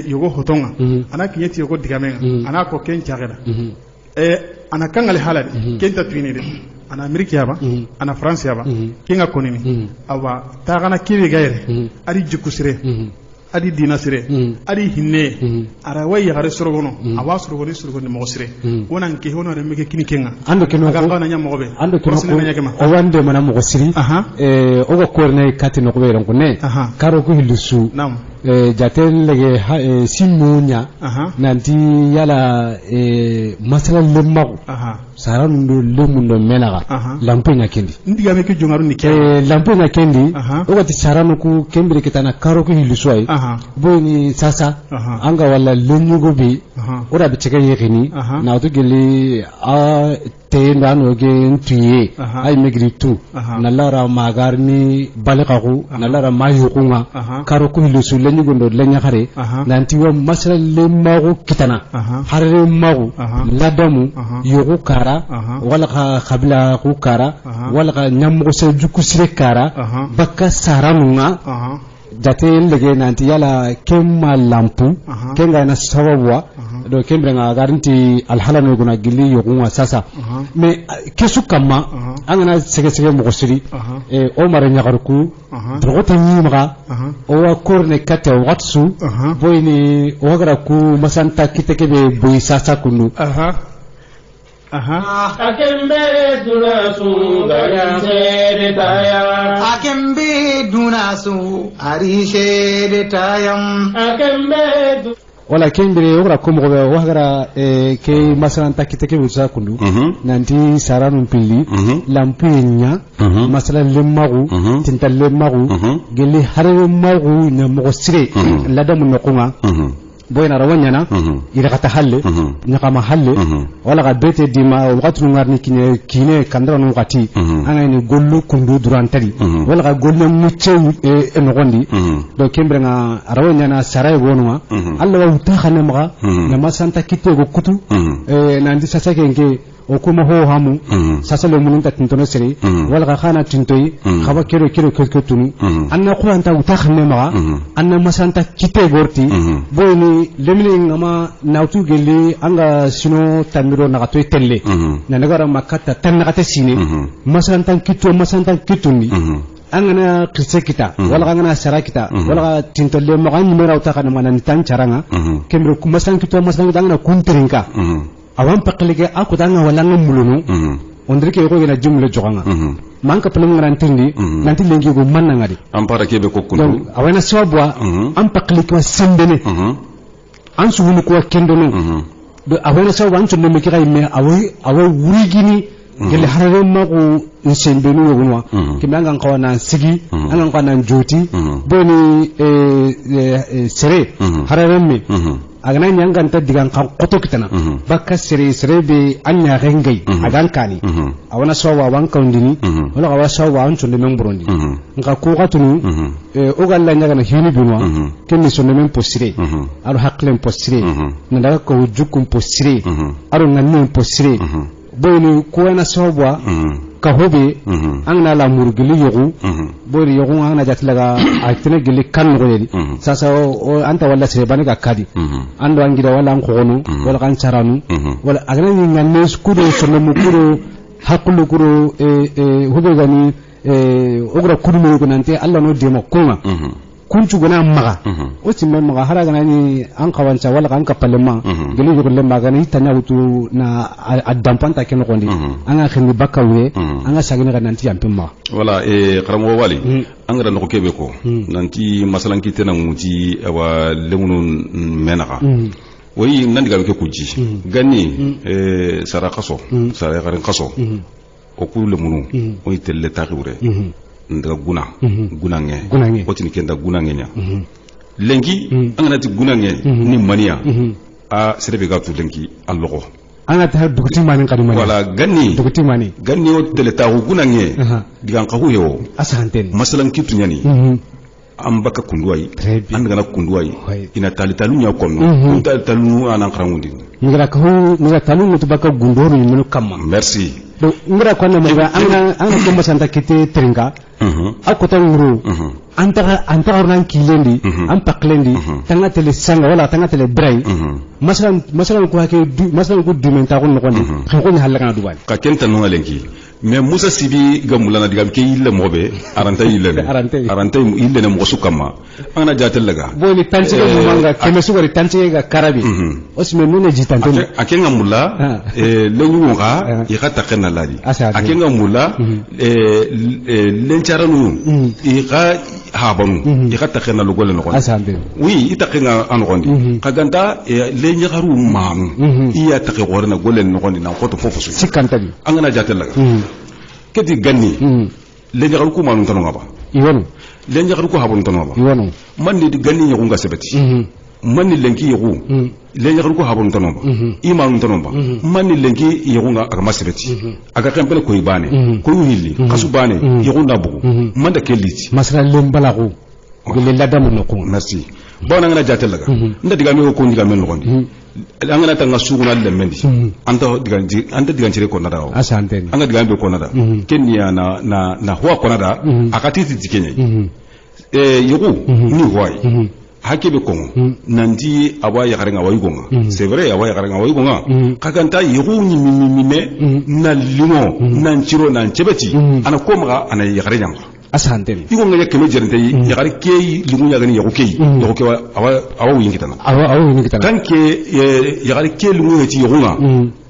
yogo hotonga ana kinyeti yogo digamenga ana ko ken chageda ana kangale halade kenta twinide ana amerika yaba ana france yaba kinga konini awa tagana kiri gaire ari jikusire adi dina sire adi hinne ara way yagare sorogono awa sorogoni mo sire wonan ke hono re meke kini kenga ando keno ga kana nya mo be ando keno o wande mana mo siri o go korne katino ko be ron ko ne karo ko hilusu nam jatel lege simunya nanti yala masala lemmago saran do lemundo menaga lampo nya kendi ndiga me ke jongaru ni ke lampo nya kendi o gati saran ko kembere kitana karo ko hilusu ay boni sasa anga wala lenyugo bi ora bi cege yegini na to geli a te ndano ge ntuye ay megritu na lara magarni balaqaku na lara mayukunga karo ko hilusu lenyugo ndo lenya khare nanti wa masala lemmago kitana harre mago ladamu yogo kara wala khabla ku kara wala nyamgo se jukusire kara bakka saranunga jate lege nanti yala kemma lampu kenga na sawawa do kembre nga garanti alhalano guna gili yogunga sasa me kesu kama angana sege mo gosiri o mare nyagaruku drogote nyimga o wa korne kate watsu boyni o gara ku masanta kiteke be boy sasa kunu akembe dunasu gaya sere tayam akembe dunasu ari sere tayam akembe wala kembere ora ko mo wa gara ke masanta kiteke be sasa kunu nanti saranu pilli lampunya masala lemmagu tinta lemmagu geli harwe magu na mo sire ladamu nokunga boyna rawanyana ira kata halle nyakama halle wala ga bete dima wakatu ngarni kine kandra no wakati anga ni gollu kundu durantari wala ga gollu mucce enogondi do kembre nga rawanyana saray gonwa alla wa utakhane maga na masanta kite go kutu nandi sasa kenge okuma ho hamu sasa le mununta tintono seri wala ga khana tintoi khaba kero tunu anna qur'an ta utakhane maga anna masanta kite gorti boyni lemini ngama nautu gele anga sino tamiro na gato telle na nagara makata tan na sine masanta kituni angana kirse kita wala angana sara kita wala tintolle maga nyimera utakana manani tan caranga kemro kumasan kita angana kuntrinka awan paklige aku danga wala ngamulunu ondrike ko gena jumle joganga manka pelum ngantindi nanti lengi go manna ngadi ampara kebe ko kundu awana sobwa am paklige sembene an suhunu ko kendono do awana sobwa an tunne mekira imme awai wurigini gele harare mako nsembenu yogunwa kimanga ngawana sigi anga ngawana joti boni sere harare me agana nyanganta digan kan koto kitana bakka sere be anya rengai agan kani awana sowa wan kawndini wala awa sowa an tunde men burundi nka ko gatunu o galla nyaga na hini bunwa kenni sonne men posire aro haklen posire nda ko jukum posire aro nganne posire boyni ko wana sowa ka hobe an na la murgili yogu boyni yogu an na jatlaga atene gili kan go yedi sasa anta wala sere bani ka kadi ando angira wala an khono wala kan charanu wala agana ni nganne skudo sonno mukuro hakulu kuro hobe gani ogra kudumo ko nante alla no demo kunga kuncu gona maga o timme maga haraga nani an kawanca wala kan kapalema gelu go lemma gani tanya wutu na adampanta ken gondi anga khini bakawe anga sagini ga nanti yampimma wala qaramo wali anga no ko kebe ko nanti masalan kitena muti awa lemunun menaka wayi nan diga ke kuji gani sara kaso sara garin kaso o kulu munu o itelle taqiwre ndaga gunange otini kenda gunange nya lengi angana ti gunange ni mania a serebe ga tu lengi allogo anga ta duguti mani kadima wala ganni o teleta gunange digan qahu yo asanten masalan kitu nyani ambaka kunduai andana kunduai ina talitalu nya konno talitalu anan qarangundi ngara talu mutu baka gundoro ni kamma merci do ngara konna maga anga ko masanta kite tringa akota nguru anta ornan kilendi am paklendi tanga tele sanga wala tanga tele bray masalan ko hake masalan ko dumenta ko nokondi ko ni halaka na dubai ka kenta no ngalenki mais Musa Sibi gamulana digam ke yille mobe aranta yille ne mo sukama ana jatel laga boni tanche ko manga keme sugari tanche ga karabi osme nune jitante akenga mulla lenyu nga ikata kenna ladi akenga mulla lencharanu ika habanu ikata kenna lugole no oui itakenga anondi kaganta lenyaru mamu iya take gorna golen no gondi na koto fofusu sikantadi angana jatel laga keti ganni lenyaru ko manu tanonga ba iwonu lenyaru ko habon tanonga ba iwonu man ni ganni nyaku nga sebeti man ni lenki yaku lenyaru ko habon tanonga imanu tanonga man ni lenki yaku nga aga masebeti aga kempele ko ibane ko hilli kasubane yaku ndabugo man da keliti masra lembalago gele ladamu no ko merci bona ngana jatel laga nda diga me ko ndiga men no gondi angana tanga suguna lemendi anta diga njire ko nada asante anga diga be ko nada kenya na huwa ko nada akati tikenye yugo ni huwai hakebe ko nandi awa ya garenga wayugonga c'est vrai awa ya garenga wayugonga kakanta yugo ni mimime na limo na njiro na njebeti ana ko maga ana ya garenga asante igo ngaya keme jerente ya gare kei limu ya gani ya kokei ya kokewa awa wingitana tanke ya gare kei limu ya ti yonga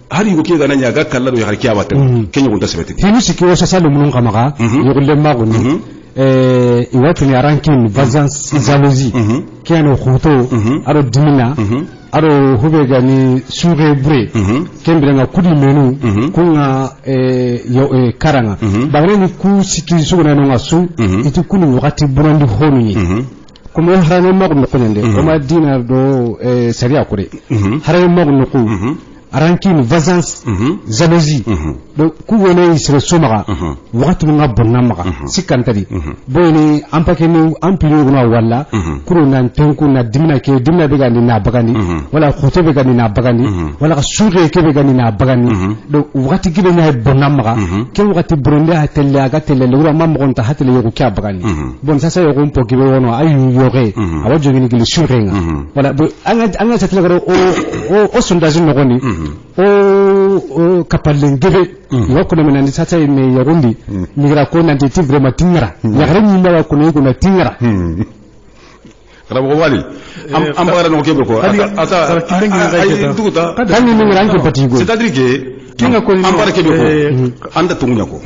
hari yugo kei gana nyaga kallado ya gare kei abata kenya gunta sebeti tinu sikiro sasa lumunun kamaga yugo maguni iwatu ni arankin vazans jalousie kiano khuto aro dimina aro hubega ni suge bre kembere nga kudi menu kunga karanga bagane ni ku siki suguna no ngasu itu kunu wakati burandi honu ni comme harane magu no konende o ma dina do sariya kure harane magu no ko arankini vazance jalousie do ku wona isre somaga wakati nga bonna maga sikantadi boyni ampake ni ampilo gona walla kuro nan tenku na dimna be gani na bagani wala khoto be gani na bagani wala sure ke be gani na bagani do wakati gibe na bonna maga ke wakati bronde hatelle aga telle lura mamma gonta hatelle yogo kya bagani bon sasa yogo mpo gibe wono ayu yoge awajo ngini gili sure nga wala anga satla garo o sondage no goni o kapalen gebe yoko na menandi sasa me yarundi migra ko nanti ti vraiment tingara yagare ni ma ko ne ko na tingara rabo wali am bagara no kebe ko ata kan ni ngira ko patigo c'est-à-dire que kinga ko am bagara kebe ko anda tungunya ko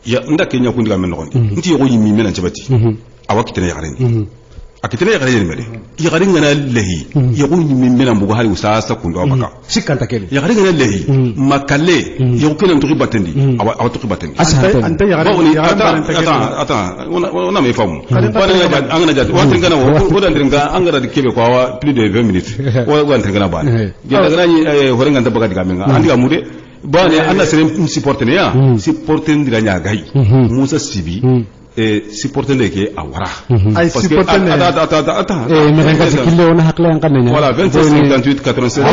ya nda kenya ko ndiga men no nti yogo yimi mena jabati awakitene yagare ni akitene yagare ni mede yagare ngana lehi yogo yimi mena mbugo hali usasa kundo abaka sikanta kele yagare ngana lehi makale yogo kena ntuki batendi awa tuki batendi anta yagare ata ona me famu bana angana jati wa tringana wo dandringa angara dikebe ko awa plus de 20 minutes wa tringana bana genda gana horenga ndabaga digamenga andiga mude bane anda serem supporter ne ya supporter ndira nya gai musa sibi supporter ndeke awara parce que ata mais nga sikile ona hakla yang kanenya voilà 26 58 87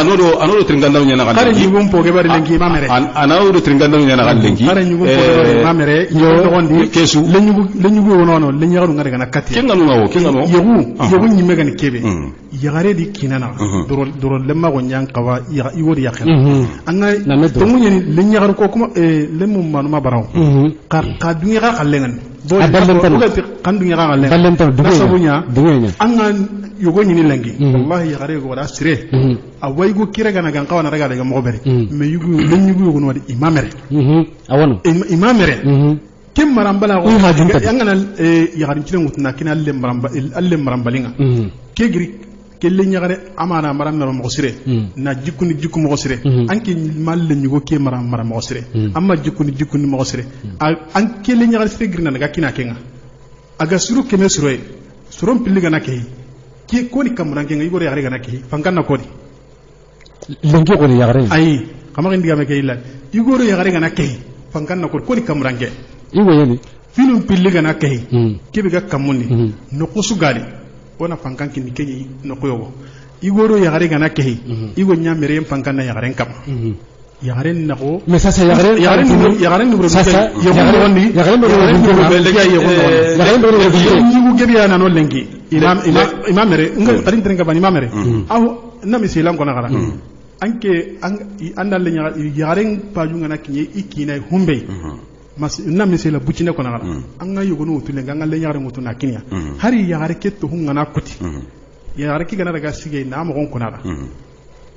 anodo tringanda nya na kare nyugum po ge bari lengi mamere anodo tringanda nya na lengi kare nyugum po ge bari mamere yo dogondi kesu lenyugu wono lenyaru ngare kana kati kenga no yegu nyime gani kebe yagare di kinana doro lemma go nyang kawa iwori yakena anga tongunya ni lenyaru ko kuma lemu manuma baraw ka dunya ka kallengan bo kan dunya ka kallengan sabunya anga yogo nyini lengi wallahi yagare go da sire awai go kira gana gan kawana raga daga mo bere me yugu lenyugu yogo no wadi imamere awon imamere kim marambala go yangana yagarin cilen wutna kina alle marambalinga kegri kelle nyagare amana maram na mo sire na jikku mo sire anki malle nyugo ke maram mo sire amma jikku mo sire an kelle nyagare sire grina daga kina kenga aga suru keme suroy surom pilliga na ke ki ko ni kamuran kenga igore yagare gana ke fankanna ko di lengi ko yagare ay kama ndiga me ke illa igore yagare gana ke fankanna ko ni kamuran ke iwo yeli filum pilliga na ke kebe ga kamunni no kusugali ona fankan kini kenyi no koyogo igoro yagare gana kehi igo nyamere fankan na yagare kam yagare nako mais sasa yagare no sasa yagare wonni yagare no yigu gebi ana no lengi imamere ngal kadin trenga bani mamere aw na misilan ko na gara anke anda le yagare paju ngana kinye ikina humbe na misela bucine ko na gara anga yugo no tulenga ngale yagare mutuna kinya hari yagare ketto hungana kuti yagare ki gana daga sige na mo ko na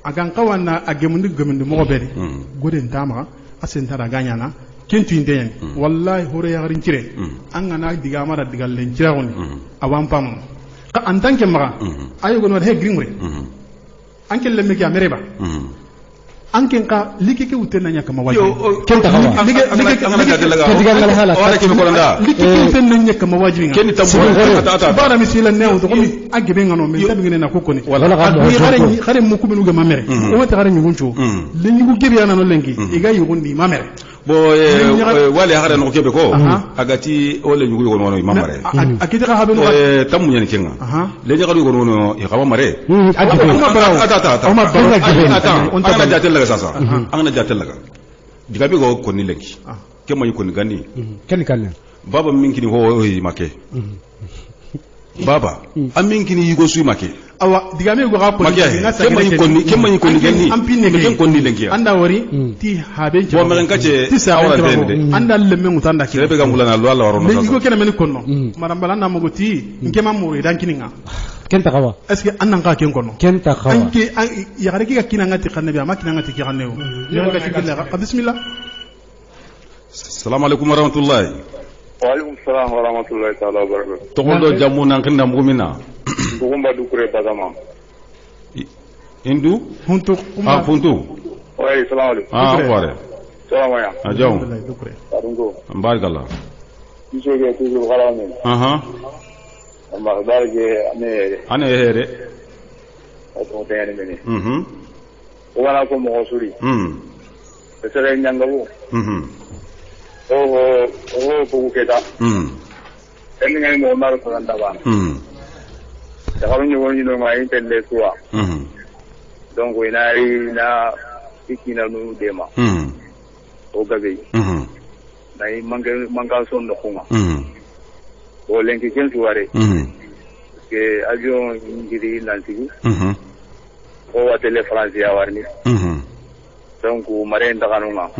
agan kawana agemundi mo bere goden tama asenta daga nyana kentu indeen wallahi hore yagarin cire an gana diga mara diga len cira woni awan pam ka an tanke maga ayo gono he grimre anke le meki amereba anke ka likike utenna nyaka mawaji kenta kawa diga ngala hala ora ke ko nda likike utenna nyaka mawaji ken tabu bara misila neew to komi agebe ngano me tabi ngene na kokoni wala xare mu kubenu ga mamere o wata xare nyuguncho le nyugu gebe yana no lengi iga yugundi mamere bo wale hare no kebe ko agati ole nyugo ko no mamare akita ka habenu tamu nyani kenga le nyaga ko no ya kaba mare ana jatel laga sasa ana jatel laga diga bi ko ni lenki kema ko ni gani ken kan baba minkini ho make baba aminkini yugo su make awa diga me go ga ko kema ko ni gani ken ko ni lenki anda wari ti habe bo men kace awra dende anda lemme mutanda ki rebe gambulana lo Allah warono le yugo kena men konno marambala na mo goti ngema mo idankininga kenta kawa est ce que annan ka ken konno kenta kawa anke ya gare ki ga kinanga ti kannabi amma kinanga ti kannew ya ga ti killa bismillah assalamu alaikum warahmatullahi wa alaikum salam wa rahmatullahi ta'ala wa barakatuh to gondo jamu nan kinda mugumina bugumba dukure bagama hindu huntu huntu ouais salam alaikum ware salam ya ajaw dukure arungo barakallah isoge toujours galamen amma barge ane here o tayani meni o wana ko mo suri sere nyangabu o ko keda en ngai mo mar ko anda ba da ko ni woni no mai telle suwa donc inari na ikina no dema o gabe nai manga son no kuma o lenki ken suware ke avion ngiri lantigu o wa tele france ya warni donc mare ndaganuma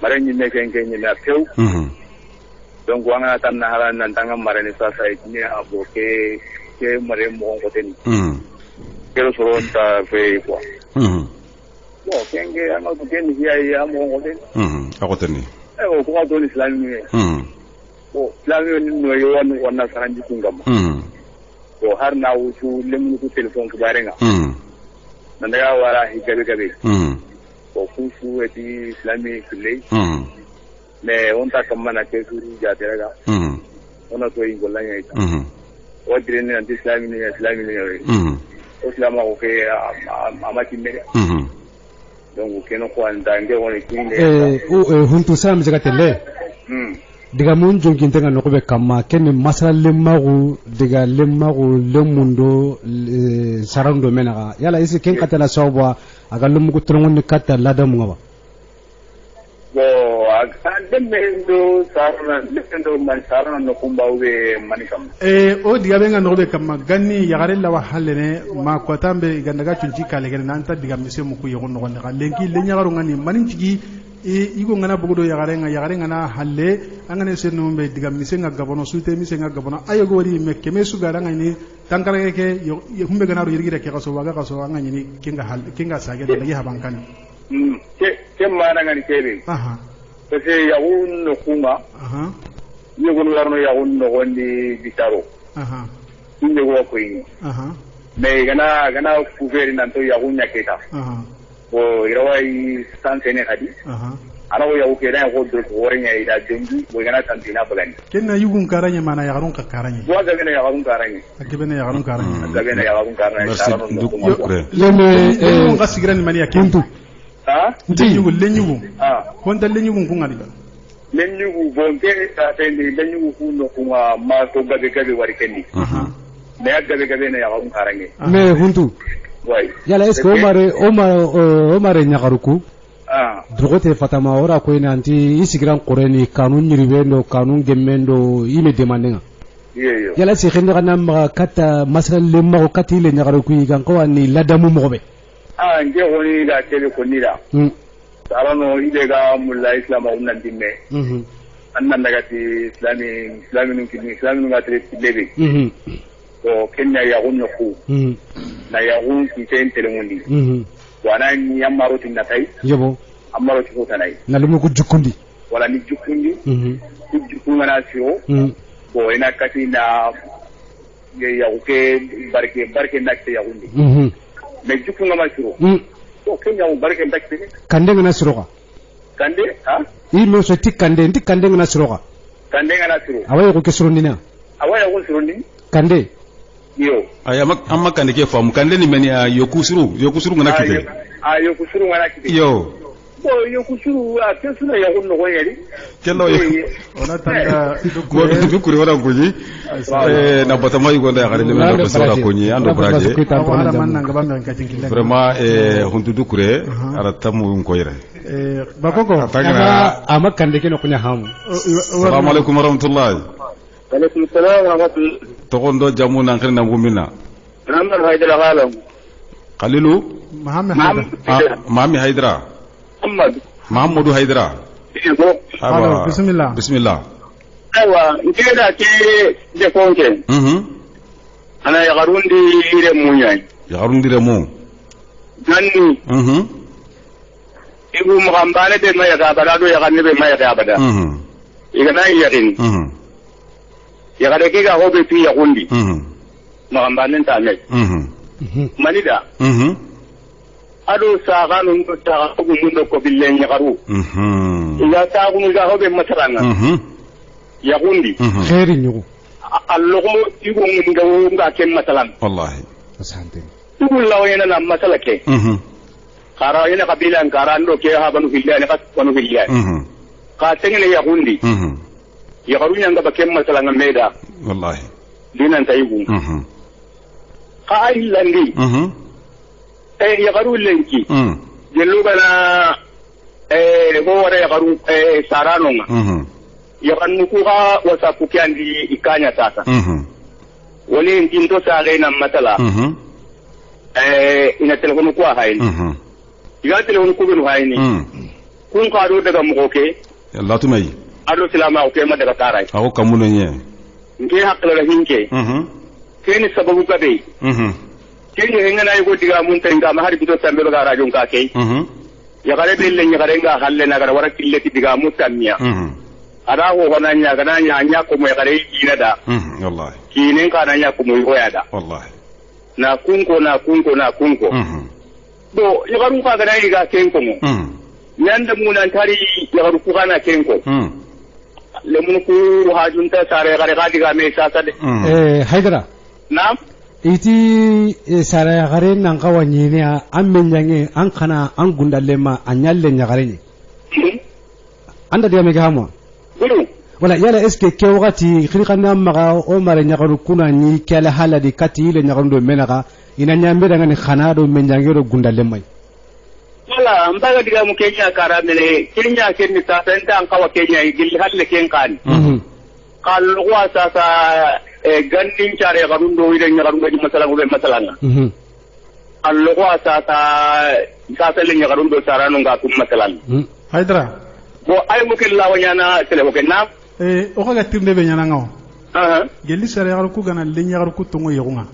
mare ni ne ken ken ni na pew donc wanga tan na halan nan tanga mare ni sa sai ni abo ke mare mo ko ten kero soro ta fe quoi bon kenge ama ko ten ya mo ko ten ako ten ni o ko do ni islam ni o islam ni no yo wan saranji kungam o har na wutu lemu ko telephone ko barenga nanda ya wara higabe o kusu eti islami kule me onta kamana ke suru jateraga ona to ingola ita o direne anti islami ni o islama ko ke amati me donc keno ko anda nge woni kinde huntu sam jaga tele diga mun jonkin tanga no be kamma ken masala lemmagu diga lemmagu lemundo sarando menaga yala isi ken katala sawba aga lumugo trongon ni katta ladamu ngaba bo aga mendo man sarana no kumbawe manikam o diga benga no be kamma ganni yagare la wahalene ma ko tambe gandaga cunci kale gere nanta diga mise mu ku yogo no gonda lenki le nyagaru ngani maninci igo ngana bugudo yagare ngana halle angane senu be diga mise nga gabono sute mise nga gabono ayo gori me keme su gara ngani tankara ke humbe gana ro yirgira ke kaso waga kaso angani ni kinga sage da ya habankan ke mana ngani kebe parce ya un kuma ni go warno ya un no gondi bitaro inde go ko yi me gana ku veri nan to ya unya keta o irawai sansene hadi ana wo ya uke da ko do worenya ida jongi bo gana tantina bulani kenna yugun karanya mana ya garun ka karanya wa ga gana ya garun karanya akibene ya garun karanya ga gana ya garun karanya leme ngasigrani mani ya kentu lenyugu konta lenyugu kungali lenyugu bonke ta tendi lenyugu kuno kuma ma to gabe wari kendi me gabe na ya garun karanya me huntu yala eske omare nyagaruku drogote fatama ora ko ina anti isigiran qoreni kanun nyiribendo kanun gemmendo ime demandenga yala se khenda kana kata masal lemma ko katile nyagaruku igan ko ani ladamu mobe nge woni da tele ko nira sarano ide ga mulla islam unnan dimme annan daga ti islami ga tere lebe ko kenya ya gonyo ku na ya gon ki ten telemundi wana ni amaro tin natai yebo amaro ti ko tanai na lumu ko jukundi wala ni jukundi ku jukunga na sio ko ina kati na ya uke barke nakte ya gundi me jukunga ma sio ko kenya u barke nakte kande ngana siro kande i no so tikande ngana siro awaya ko kesro ndina awaya ko siro ndini kande yo amma kande ke famu kande ni meni yokusuru ngana kite yokusuru ngana kite yo yokusuru kesuna ya gonno ko yari kendo ona tanga dukure wala goji na batama yugo nda gare le na basara konyi ando braje vraiment hundu dukure ara tamu ko yere bakoko ama kande ke no kunya hamu assalamu alaikum warahmatullahi alaikum salam wa rahmatullahi togondo jamu nan khina ngumina Muhammad Haidara galam Khalilu Muhammad Haidara Muhammadu Haidara Alo bismillah aiwa ngeda ke de konke ana ya garundi ire mu ganni ibu mugambale de maya ga balado ya ganni be maya ga bada igana yakin ya gade ke ga hobe fi ya gundi mugambale ta ne manida ado saganun to ta ko mundo ko billen ya garu ya ta gunu ga hobe mataranga ya gundi khairin yugo allogo igo nga ken masalan wallahi asante tugul lawena na masala ke khara yana kabila ngara ndo ke ha banu filani ka banu filani ka tengene ya hundi ya garunya nga bakem masala ngameda wallahi dinan tayigu ka ailandi ya garu lenki jellu bana bo wara ya garu sarano nga ya kanu ku ha wasa ku kyandi ikanya sasa wani ntinto sare na masala ina telefonu ku haini iga telefonu ku benu haini kun ka do daga mukoke Allah tumai ado silama ko ma daga tarai ako kamuno nye nke hakla hinke keni sababu kabe keni henga na yugo diga mun tanga ma har bido tambe ga rajon ka kai ya gare belle nya gare nga halle na gara wara kille ti diga mutammiya ada ho hona nya gana nya ko mo gare ina da wallahi kinen ka na nya ko mo hoya da wallahi na kunko do ya garu ka gana diga kenko mo nyanda munan tari ya garu ku kana kenko lemun ku hajunta sare gare ga diga me sasa de haidara na'am iti sare gare nan kawani ne an menyange an kana an gundalema anyalle nyagare ni anda dia mega hamo wala yala eske ke wakati khirikana maga o mare nyagaru kuna ni kala haladi kati ile nyagaru do menaga ina nyambe daga ni khanado menyange ro gundalema wala mbaga diga mu Kenya kara mele Kenya kenni sa tanta an kawa Kenya gil halle ken kan kallu wa sa gandin care garun do ide nyagaru ngaji masalanga kallu wa sa le nyagaru do sarano nga kum masalan haidra bo ay mu kella wanyana tele ko kenna o ga tirnde be nyana ngaw gelli sare yagaru ku gana le nyagaru ku tongo yegunga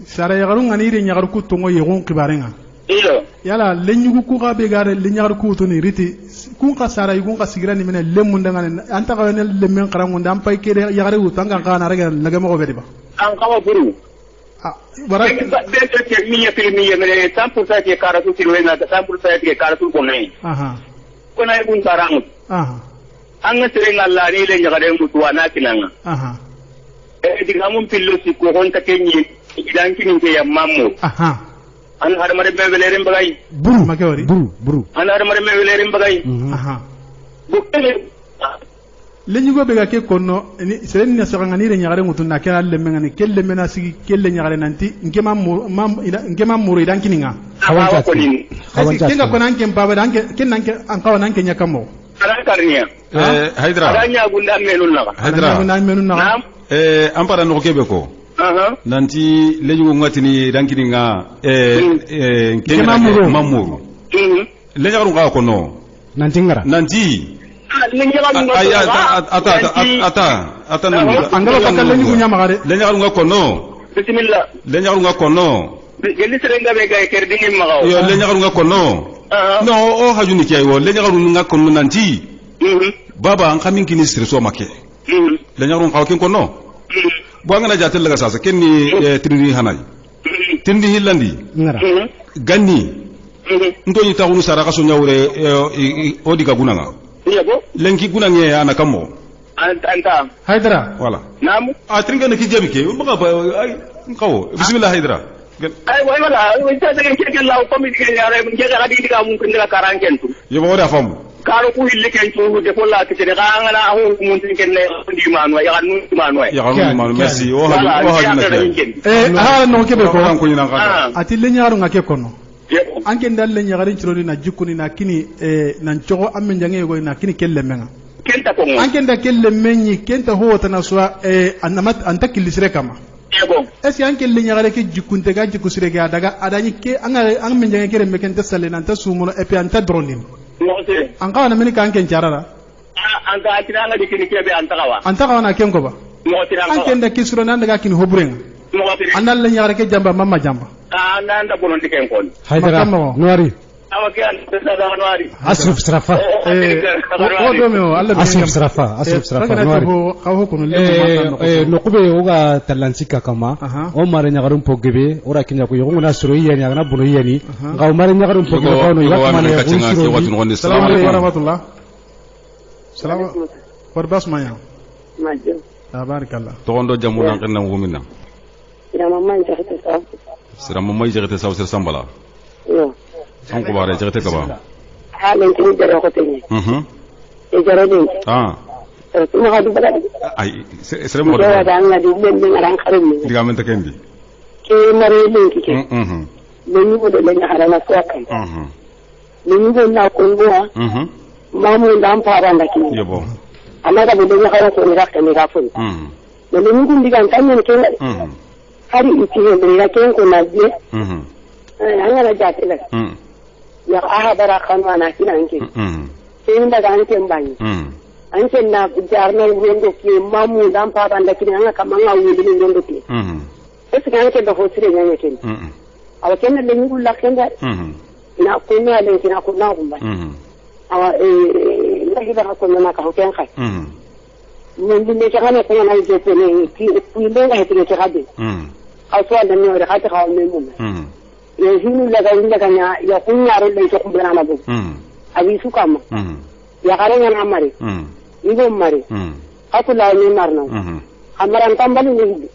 sare yagaru ngani ide nyagaru ku tongo yegun kibarenga iyo yala lenyugu ku ga be gare le nyagaru ku to ni riti kun ka sara yugun ka sigira ni mena lemunda ngane anta ka ne lemmen karangu ndam pay kede yagare wu tanga kana rega laga mo be diba an kawa buru bara be ke miya filmiye mene 100% ke karatu silwena 100% ke karatu konai konai bun karangu an ga tere ngalla ni le nyagare mutuwa na kinanga diga mun pillo si ko honta kenyi idan kinin ke yammamu an har mare be velerin bagay buru makawari buru an har mare be velerin bagay bukele lenyugo be ga ke konno ni seren ni so ngani re nyagare mutun na kala le mengani kelle mena sigi kelle nyagare nanti ngema muru idan kininga hawan kolin kenga konan ken baba dan ken nan an kawa nan ken yakamo aran karniya haidra aranya gunda menun na haidra gunda menun na ampara no kebe ko nanti lejugo ngatini dankini nga ngema mamuru lejaru nga ko no nanti ngara nanti ata angalo pakale ni kunya magare lejaru nga ko no bismillah lejaru nga ko no gelli serenga be ga kerdingi magaw yo lejaru nga ko no no o hajuni kay wo lejaru nga ko nanti baba an kamin kini sirso make lejaru nga ko no bo ngana jatel laga sasa kenni tindi hanay tindi hillandi ganni ndoni taxunu sara kaso nyawre o diga gunanga yego lenki gunange ana kamo anta haidra wala nam a tringa ne ki jabi ke maka ay kawo bismillah haidra ay way wala ta daga ke law ko mi diga yare mun jaga adi diga mun kinga karanken tu yebo wala fam karo ku hille ken tu de ko la ke de ngana ahu mun tin ken ne ndi manwa ya kan mun manwa ya kan mun merci o haju na no ke be ko ko nyina ka ati le nyaaru ngake kono anke ndalle nyagari cironi na jukuni na kini nan chogo amme jange go na kini kelle menga kenta ko anke nda kelle menyi kenta ho tana swa anamat anta kilisire kama yego est ce anke le nyagari ke jukunte ga jukusire ga daga adani ke anga ang men jange kere meken tasale nan ta sumuno e pe anta dronin an kawa na mini kan ken charara an ka akira nga dikini kebe an ta kawa na ken ko ba an ken da kisuro nan daga kin hobrenga an le nyagari ke jamba mama jamba nan da bonon diken kon haydara noari awake an da noari asruf srafa o do me o alla asruf srafa noari kawo kono le no kube oga talansika kama o mare nyagarum pogebe ora kinya ko yongona suro yeni agana bono yeni ngaw mare nyagarum pogebe ko no yakmane ko assalamu alaykum wa rahmatullah salam war basmaya tabarakallah to ondo jamu nan kan nan gumina ya mamma jagete saw sira mamma jagete saw sir sambala yo an ko bare jagete ka ba halen tin jara ko tin e jara din tuma hadu bala ay sira mo da nga di ben ben ran xarim ni diga men takendi ke mare len ki ke ni mo de len harana so kan ni mo na ko ngwa mamu ndam fara ndaki yebo amma da bude ya fara so ni rakka ni rafun ni ngun diga kan ni ke hari iki ne ya ken ko na je an ga jate la ya aha bara kanu ana kina anke sai daga an ken bani an ken na jarna wendo ke mamu ndam fara ndaki an ka manga wuli ni wendo ke sai kan ke da hosire ne ken awa ken le ni ulla ken da na ko na le kina ko na ko ba awa lahi ba ko na ka ho ken khai mun din ne kana ko na je ko ne ki le ga hetre ke gabe aso da ne ora ka ta me mun ye hinu la ga inda kanya ya kunya ro le ko bana na bu abi su kam ya kare na mari ibo mari aku la ni marno amaran tambali ni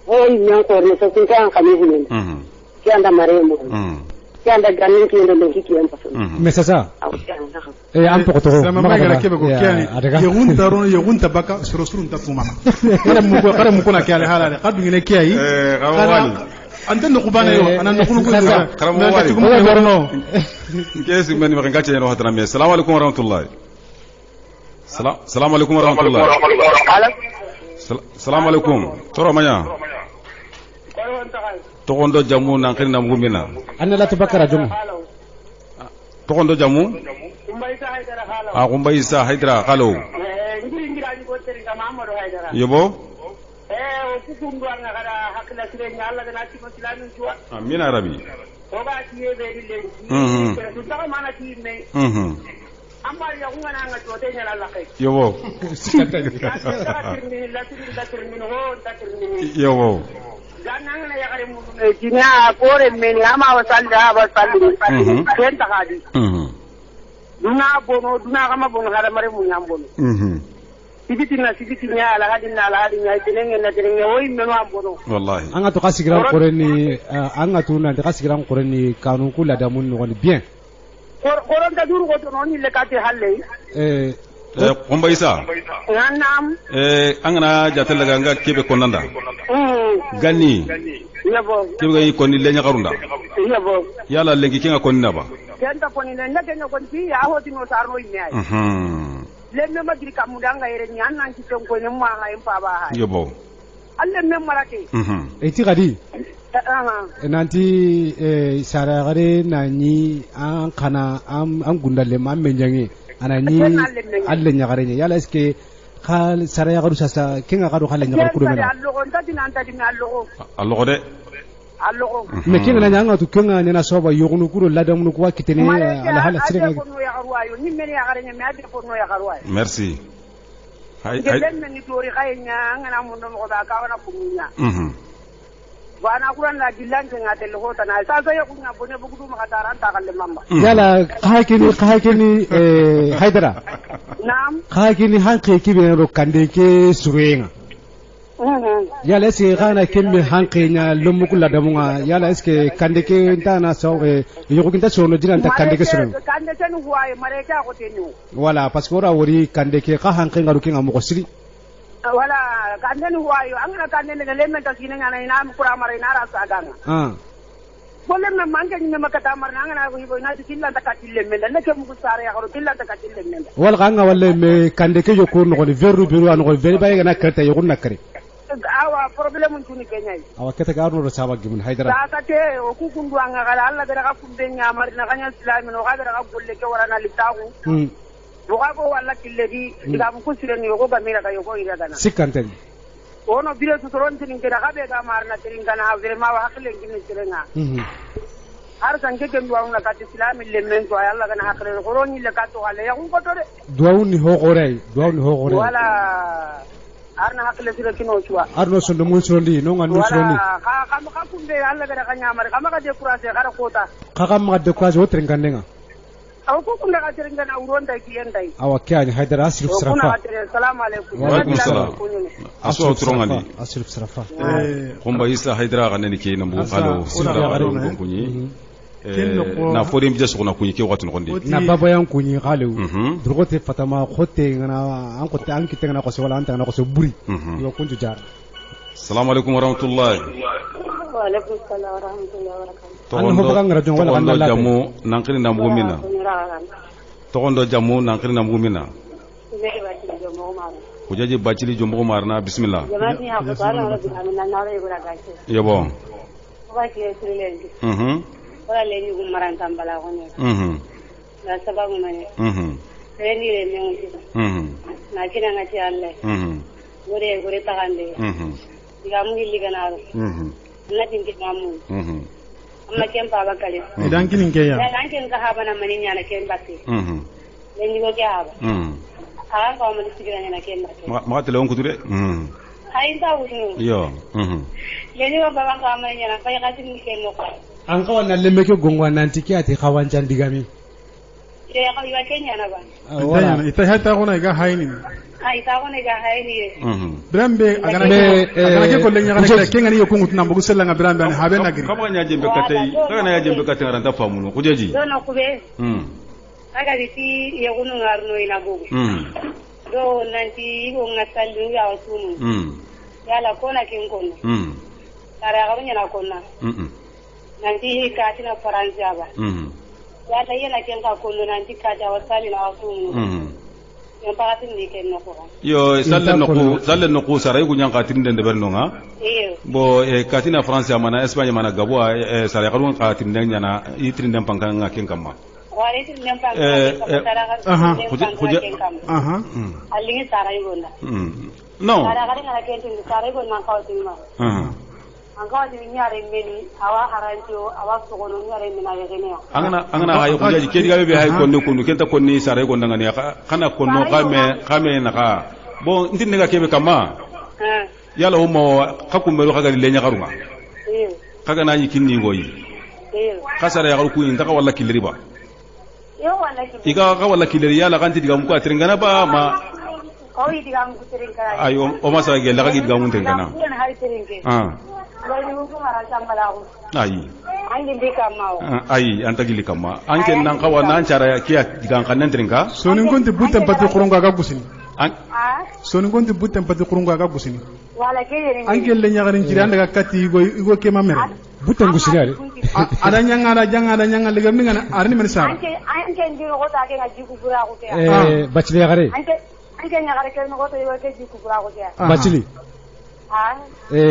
o nya ko re so kan ka ni ni ki anda mare mo ki anda ganin ki ndo ki ki ampa mais c'est ça am poko to mama ga kebe ko kiani yegun daron yegun tabaka suru suru ntafuma kare mu ko na kiale halale qadu ngene kiyai wali anta no kubana yo ana no kulu karamo wali ko gorno kesi men ma ngache no hatana me assalamu alaikum warahmatullahi assalamu alaikum warahmatullahi assalamu alaikum toro manya tokondo jamu nan kan nam gumina anna la tabakara jamu tokondo jamu kumbai sa haidara halo yebo amina rabi yebo yebo gananga ya kare mu ne jinya kore meni ama wasalla wasalli ken takadi duna kama bono hada mare mu nyambono sibitina ala hadinya tinenge na tinenge oy meno ambono wallahi anga to kasigram koreni anga to na kasigram koreni kanu kula da mun ngoni bien koron da duru ko to noni le kati halle kumba isa nanam angana jatel daga nga kebe konanda gani yabo kebe ga yikoni lenya karunda yabo yala lengi kinga konni naba kenta konni lenya kenyo konni ya hoti no sarno inyai lemme magri kamudanga yere ni annan ci ton ko ne ma ha en pa ba ha yabo alle mem marake eti gadi nanti sara gare nani an kana an gundalle ma menjangi anani alle nyagarenya yala eske khal sara yagaru sasa kinga garu khale nyagaru kudo mena allo de allo me kinga nyanga tu kinga nyana soba yogunu kudo ladamnu ko kitene ala hala sire merci hay ni tori khaynya ngana mun do ko da ka wana kumunya wana kuran la dilante ngatel hota na sasa ya kunya bone bugudu makataran ta kalle mamba yala khakini haidara naam khakini hanke kibe ro kande ke surenga yala eske kana kemme hanke nya lumukula damunga yala eske kande ke ntana so yogo kinta sono dinanta kande ke surenga kande ten huwaye mareka ko tenu wala parce que ora wori kande ke ka hanke ngaru kinga mo siri wala kande ni huwayo angana kande ne lemme ta kinga na ina kura mare na ra saganga bolle me manke ni me makata mar na ngana ko hibo na tikilla ta katille men la ke mu sare ya ko tilla ta katille men wal ganga walle me kande ke yoko no ni verru biru an ko veri baye na karte yoko nakare awa problem tuni kenyai awa kete ga no saba gimun haidara ta te o ku kundu anga gala alla gara ka kumbe nya mar na kanya islamin o ga gara ka golle ke warana litagu ko wala killedi diga bu kusireni yogo gamira ka yogo ira dana sikanten ono bire su toron tin keda ka be ga marna tin kana vraiment wa hakle ngin tirenga har sanke ken duwa na ka islamin le men to Allah kana hakle koroni le ka to ale ya ko to de duwuni ho gore wala arna hakle sira kino chwa arno sondo mun sondi no ngan mun sondi ka kumbe Allah gara ka nyamar kama ka de kurase gara kota ka ma de kurase o trengandenga aw ko kun daga tirin gana uron da kiyan dai awa kyani haidara asrif sarafa kuna tirin assalamu alaikum wa alaikum salam aso turongani asrif sarafa kumba isa haidara ganani ke nambu halo sira aro kunyi na forim je sokona kunyi ke watu ngondi na baba yan kunyi galew durgote fatama khote ngana an ko tan kitena ko se wala anta na ko se buri yo kunju jar assalamu alaikum warahmatullahi wa alaikum salam wa rahmatullahi wa barakatuh togondo jamu nankini nambugu mina togondo jamu nankini nambugu mina kujaji bacili jombogo marna bismillah yebo wala lenyi gumaran tambala gone la sababu mane reni le mengi na kina ngati alle gore tagandi digamu hilliganaaro na tinki mamu amma ken baba kale idan kinin ke ya dan ken ka haba na mani nyana ken batti lenyi go ke haba ala ko mo disigana na ken batti ma tele on kudure ay ta wuno yo lenyi go baba ka mani nyana fa ya tin ken no ko an ka wannan lemme ke gongwa nan tiki ati kawancan digami ya ka ya kenya na ba wala ita hata gona ga hayni ay ta gona ga hayni brambe agana ke ko lenya ga ke ngani yokungu tunambugu selanga brambe an habe nagri kama nya jembe katay kaga na jembe katay ranta famuno kujeji do no kube aga diti yegunu ngarno ina bugu do nanti go ngasallu ya wasunu yala kona ken kono tara ga nyana konna nanti katina faransa ba ya ta yana ken ka kullu nanti ka da wasali na asu yan pagatin ni ken no ko yo sallen no ko saray gu nyang katin den de berno nga bo katina faransa mana espagne mana gabo saray garun katin den nyana itrin den pankan nga ken kamma wari tin den pankan aha allingi saray gonda no saray garin na ken tin saray gonda ka watima angkawa di nyare meni awa haranjo awa sogono nyare mena yegene angana hayo kujaji kedi gabe be hay konno kunu kenta konni sare gonda ngani kana konno kame na ka bon ndin nga kebe kama yala humo kakumbelo kaga lenya karunga kaga na yikinni goyi kasara ya garu kuin taka walla kilriba yo walla kilri iga ka walla kilri yala kanti diga muko atringana ba ma oyi diga muko atringana ayo o masa ge la diga mun tringana ayi anta gili kama anke nan kawa nan cara kiya digan kanen trinka sonin gonti butem pati kurunga ga gusini sonin gonti butem pati kurunga ga gusini wala ke yere anke le nyagarin jira ndaga kati igo ke mamere butem gusini ale ada nyanga le gamni ngana arni men sara anke ndiro ko ta ke ngaji ku bura ko ke bachile gare anke nyagare ke no ko to igo ke ji ku bura ko ke bachili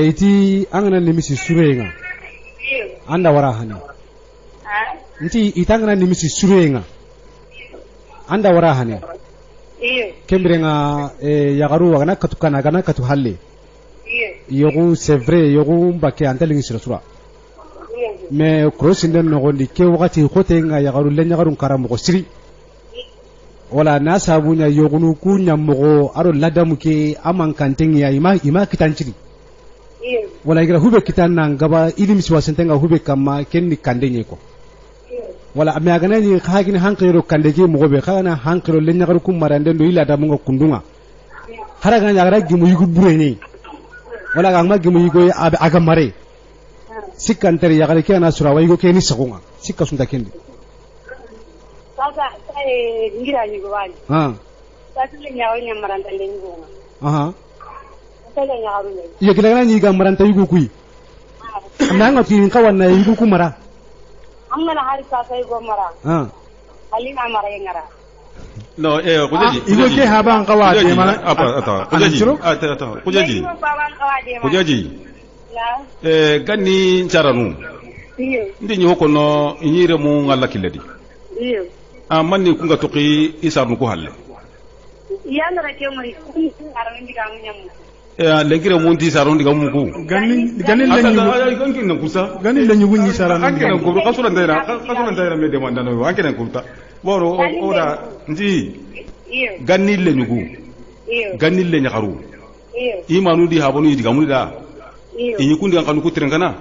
iti angana nimisi surenga anda wara hani nti itangana nimisi surenga anda wara hani kembrenga yagaru wagana katukana gana katu halle yogu c'est vrai yogu mbake antalingi sura mais crossinden no gondi ke wakati khotenga yagaru lenya garun karamo ko siri wala na sabunya yogunu kunya mogo aro ladamu ke aman kantengi ya ima kitanciri wala igra hube kitanna ngaba ilim siwasentenga hube kama kenni kandenye ko wala ame agana ni khagini hankiro kandege mogobe khana hankiro lenya garu kum marande do ila damu kundunga haraga nyagara gimu yugu bureni wala ga ma gimu yugo aga mare sikantere yagare ke na sura wayigo ke ni sagunga sikka sunda kendi sasa ngira ni go wali sasa le nyawo nya maranda le ngo sasa le nyawo le ye kila ni ga maranta yugo kui nanga tin kawanna yugo ku mara amma na hari sasa yugo mara halina mara ngara no kujaji igo ke haban kawade mana kujaji ganni charanu ndi nyi hokono nyire mu ngalla kiledi manni kunga toki isarnu ko halle yana rake muri armin diga mun yamu lengire mun ti sarun diga mun ku ganin nan kusa ganin lan yugun yi saran an kenan ko kasuran daira me demanda no an kenan kurta boro ora ndi ganin le nyugu ganin le nyakaru imanu di habonu diga mun da inyi kundi kan kanu kutiren kana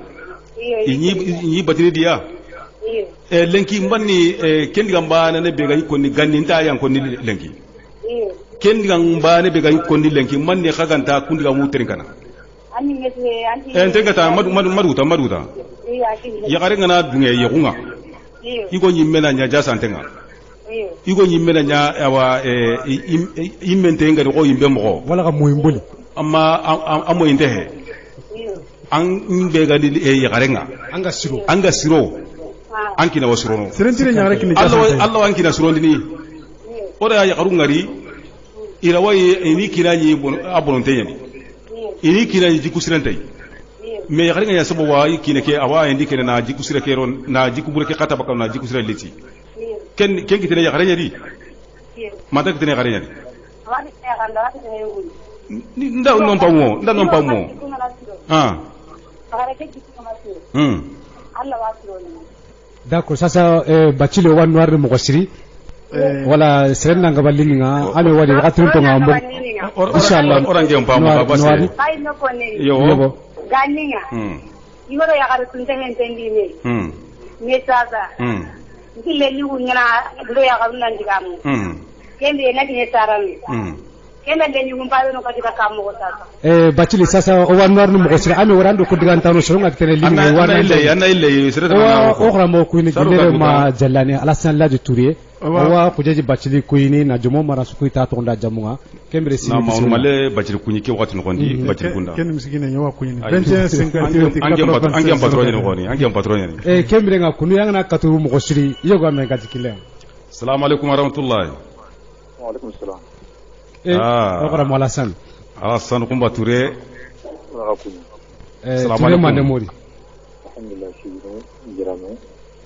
inyi batini dia lenki mbanni kendi gamba ne be gay konni ganni nta yan konni lenki kendi gamba ne be gay konni lenki manni khaganta kundi ga mutrin kana entengata maduta ya gare ngana dunge yekunga igo nyimmena nya jasa antenga igo nyimmena nya awa immente ngari ko yimbe mo wala ga moyimboli amma amo indehe an be ga di ya gare nga anga siro ankina wasrono serentire nya gare kini Allah ankina siro ndini oda ya garu ngari ira way ini kinaji abononte yani ini kinaji jikusirantay me ya garinga ya sabo wa kine ke awa indi kene na jikusira ke ron na jikubure ke kata bakam na jikusira leti ken kitene ya garenya di mata kitene garenya di nda non pamo d'accord sasa bacile wan noir mo kosiri wala serenna ngabalinga ame wadi wakati nto ngambo inshallah orange mpamo babase yo ganinga yoro ya garu tunte hentendi me sasa ndile liwu ngana do ya garu nan digamu kende na dine tarami kende ndeni ngumbalo no katika kamo ko sasa bacili sasa o wanwar no mo sira ame warando ko digantano so ngak tene limi warna ile sira na o gramo ko ni gilere ma jallani alasan laji tourier wa kujaji bacili kuyini na jomo mara su kuita to nda jamunga kembre si na male bacili kunyi ke wakati ngondi bacili kunda ken misigine nyawa kuyini 21 angem patron ni ngoni angem patron ni kembre nga kunu yang na katuru mo siri yogo ame gajikile assalamu alaikum warahmatullahi wa alaikum assalam okra malasan alasan kumba touré assalamu alaikum manemori alhamdulillah jirame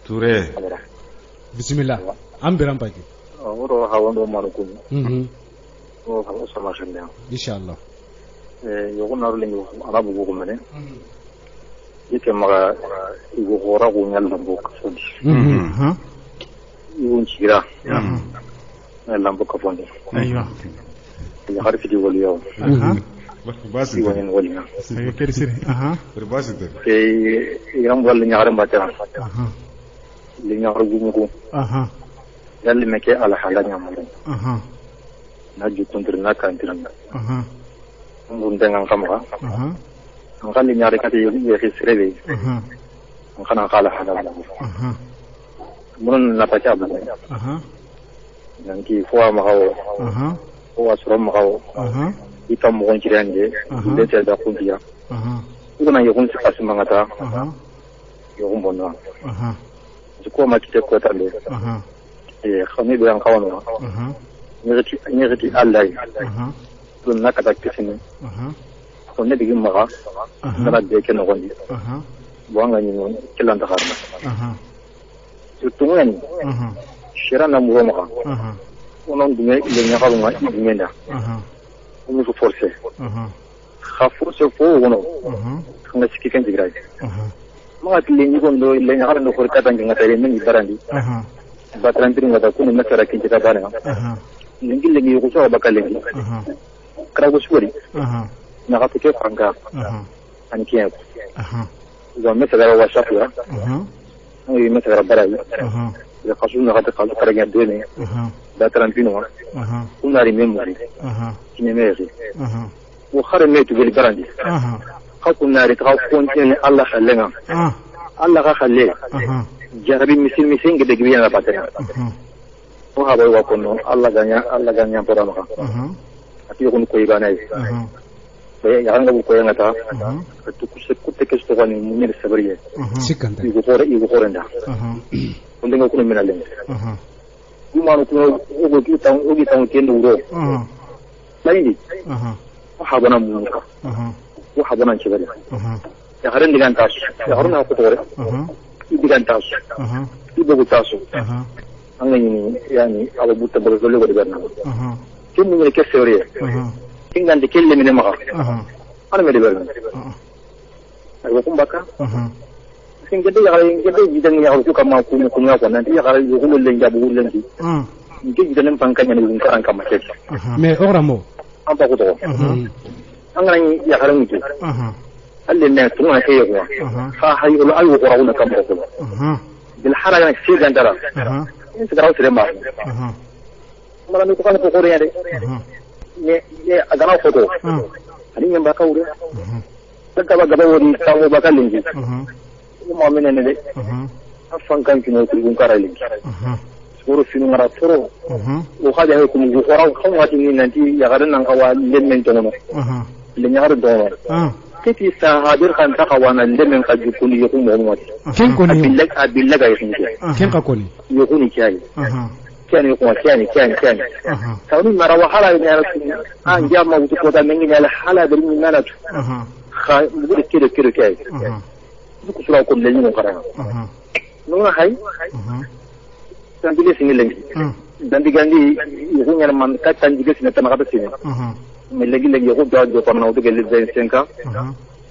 touré bismillah ambiram pagi oro hawando marukum o hawo sama shalla inshallah yogo narulengo arabu go mene yake maga igo gora go nyalla bok sodi iwon chira lambo ka fonde aywa ya harfi di waliyo basi iwon waliyo ay kersiri basi yam wal nyaare mbata li ñaar gu mu ko yalla me ke ala hala ñamul na ju kontre na kantiran mun dengan kamra an kan li ñaare kati ye xisrebe an kana kala hala mun na ta ca bu nan ki fo ma hawo o asro ma hawo itam mo ci rende de te da kundiya ko na yo kun ci pasima ngata yo mbonna ko ma kite ko tande khami be an kawano nyati Allah dun nakata kisini ko ne digim maga dara de ken gondi bo nga ni non kilan ta harna surtout ngani shira na mo maga onon dunga ile nya xalu ma ngenda mu ko forcer kha forcer fo wono nga sikki kan jigra ma tili ni gondo ile nya xalu ko kata nga tare ni barandi batran tiri ngata ko ni nakara kin ta bana ngi le ngi ko so bakale ngi kra go suri na ka ke franga an kiya zo me sagara wa shafia ngi me sagara barai ya kasu na ka ka kara ga dole batran tino kunari memori kine meri wo khare me to geli barandi ka kunari ka kontine Allah khallenga Allah ka khalle jarabi misin ngi de gbiya na patena o ha wa kono Allah ganya pora maka ati ko ko igana be ya nga ko yanga ta to kutte ke sto gani mun ne sabariye sikanda igo hore nda onde nga ko no menale kuma no ko o gi tan kendo uro bayni o ha bana mun ka o ha bana chibari ya haren digan tas ya haruna ko tore digan tas ibo tasu angani yani aba butta baga zole ko digarna kin mun ke sewre kin gande kelle mine maka ana me digarna ay ko mbaka kin gade ya jidan ya ko kama ku ku ya ko nan ya gare ko mun len jabu len di kin jidan pankanya ni kan kama ke me oramo amba ko to angani ya gare mu alle ne tuma ke yo ha hayo ayo ko rawna kam ko bil haraga shi gandara in su garawo sire ma mara mi ko kan ko ko re ne agana foto ani nyamba ka wure daga ba gaba woni tawo ba kan lingi mo amene ne de afan kan kino ko gun karali suru sinu ngara toro o khaja ko mu ko raw xam wati ni nanti ya garan nan kawa lemmen tono le nyaar do kiti sa hadir kan ta kawana lemmen ka jukuni ko mo mo ken ko ni billaga yin ken ka ko ni yo kuni kai كان يقوم كان كوني مرة وحلا يعني أنا جاب ما وتقول ده مني على حلا بريمي مالك بقول كده كاي بقول سلام كل اللي مقرنا نونا هاي كان بيجي سنين لين dan digandi يقول يعني من كاتن بيجي سنين تما كاتن سنين من لقي يقول جاد جو كنا وتقول لي زين سنكا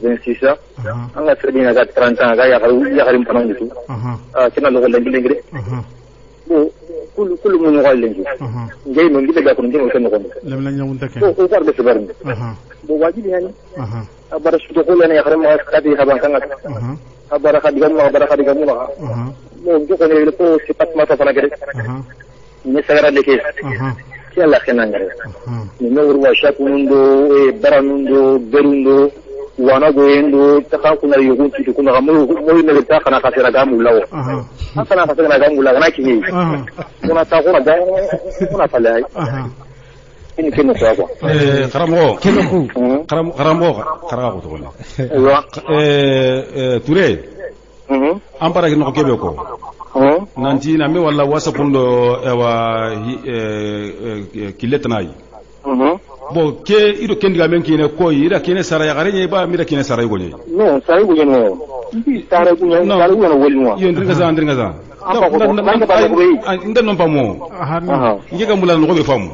زين سيسا أنا سردين أجاد كرانتا أجا يا غريم كنا نجتو كنا لو لين كل من يغالي جاي من جدا جاكم جاي وكان نقول لم لن يوم تكين هو صار بس برد بواجب يعني أبرش تقول أنا يخرم ما أسكتي خبان كنت أبرش خدي جمنا مو جو كان يلقو سبات ما تفعل كده نسأل على كيس يلا خلينا نقول نمر وشاك مندو برانندو برندو وانا غويندو تخاكنا يغون تي كنا غمو مو نتا خنا خسر غامو لاو خنا خسر غامو لا ناكي كنا تاغونا دا كنا فلاي إن كنا سوا خرامو خرامو تقول ايوا توري ampara ki no kebe ko nanti na me wala wasa pundo ewa kiletnai bo ke ido kendiga men kine ko ida kine sara ya gare ba mi da kine sara yugo ni no sara yugo no ndi sara yugo no sara yugo no welwa yo ndringa za nda non pamo nge ga mulal no be famu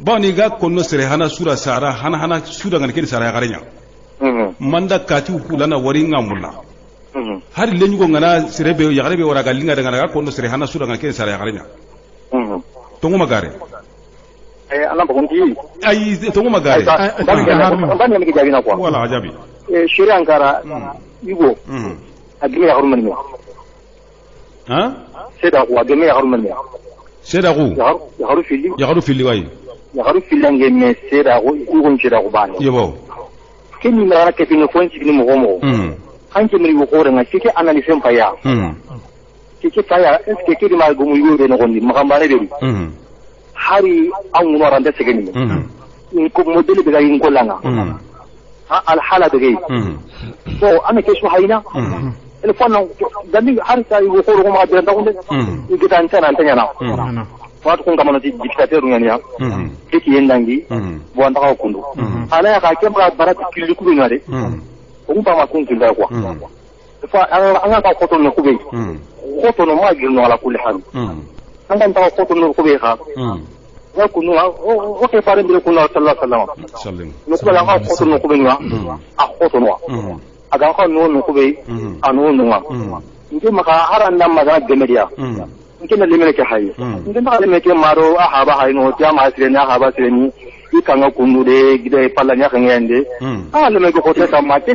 ba ni ga konno sere hana sura sara hana sura ngane kine sara ya gare nya manda kati kulana wari ngamulla har lenyu go ngana sere be ya gare be wara galinga daga ga konno sere hana sura ngane kine sara ya gare nya to ngoma gare أنا بقول كذي أي تومو مغاري بني أمي كجابينا كوا ولا عجبي شيري أنكارا يبو أجمع يخرج مني ها سيدا هو أجمع يخرج مني سيدا هو يخرج في اللي واي يخرج في اللي أنجم سيدا هو يكون سيدا هو باني يبو كني ما أنا كفيني فون سيكني مغمو أنت من يقولنا كيكي أنا نسيم فيا كيكي فيا كيكي ما يقوم يقول نقولني مغامرة دي hari an wuraren da su gani in ko modeli daga yin kullanga al hala daga yi so ana ke su haina il fanno dani har sai ko ko ma da da kunde igita antana antanya na wato kun kamar dictateur ngani ya kike yin dangi bo anda ko kundu ala ya ka ke ba barat kili ku ngade ko ba ma kun kinda ko fa an ka ko to no ku be ko to no ma gilno ala kulli hal an kan ta ko to no ku be ha wa kunu o ke farin bi kunu sallallahu alaihi wasallam no ko la ko to no ku be wa a ko to no aga ko no ku be anu no wa nge maka haran nan magana gemediya nge na limene ke hayi nge na limene ke maro a haba hayi no tiya ma sire na haba sire ni ikanga kunu de gide palla nya kan yende a limene ko to ta ma ke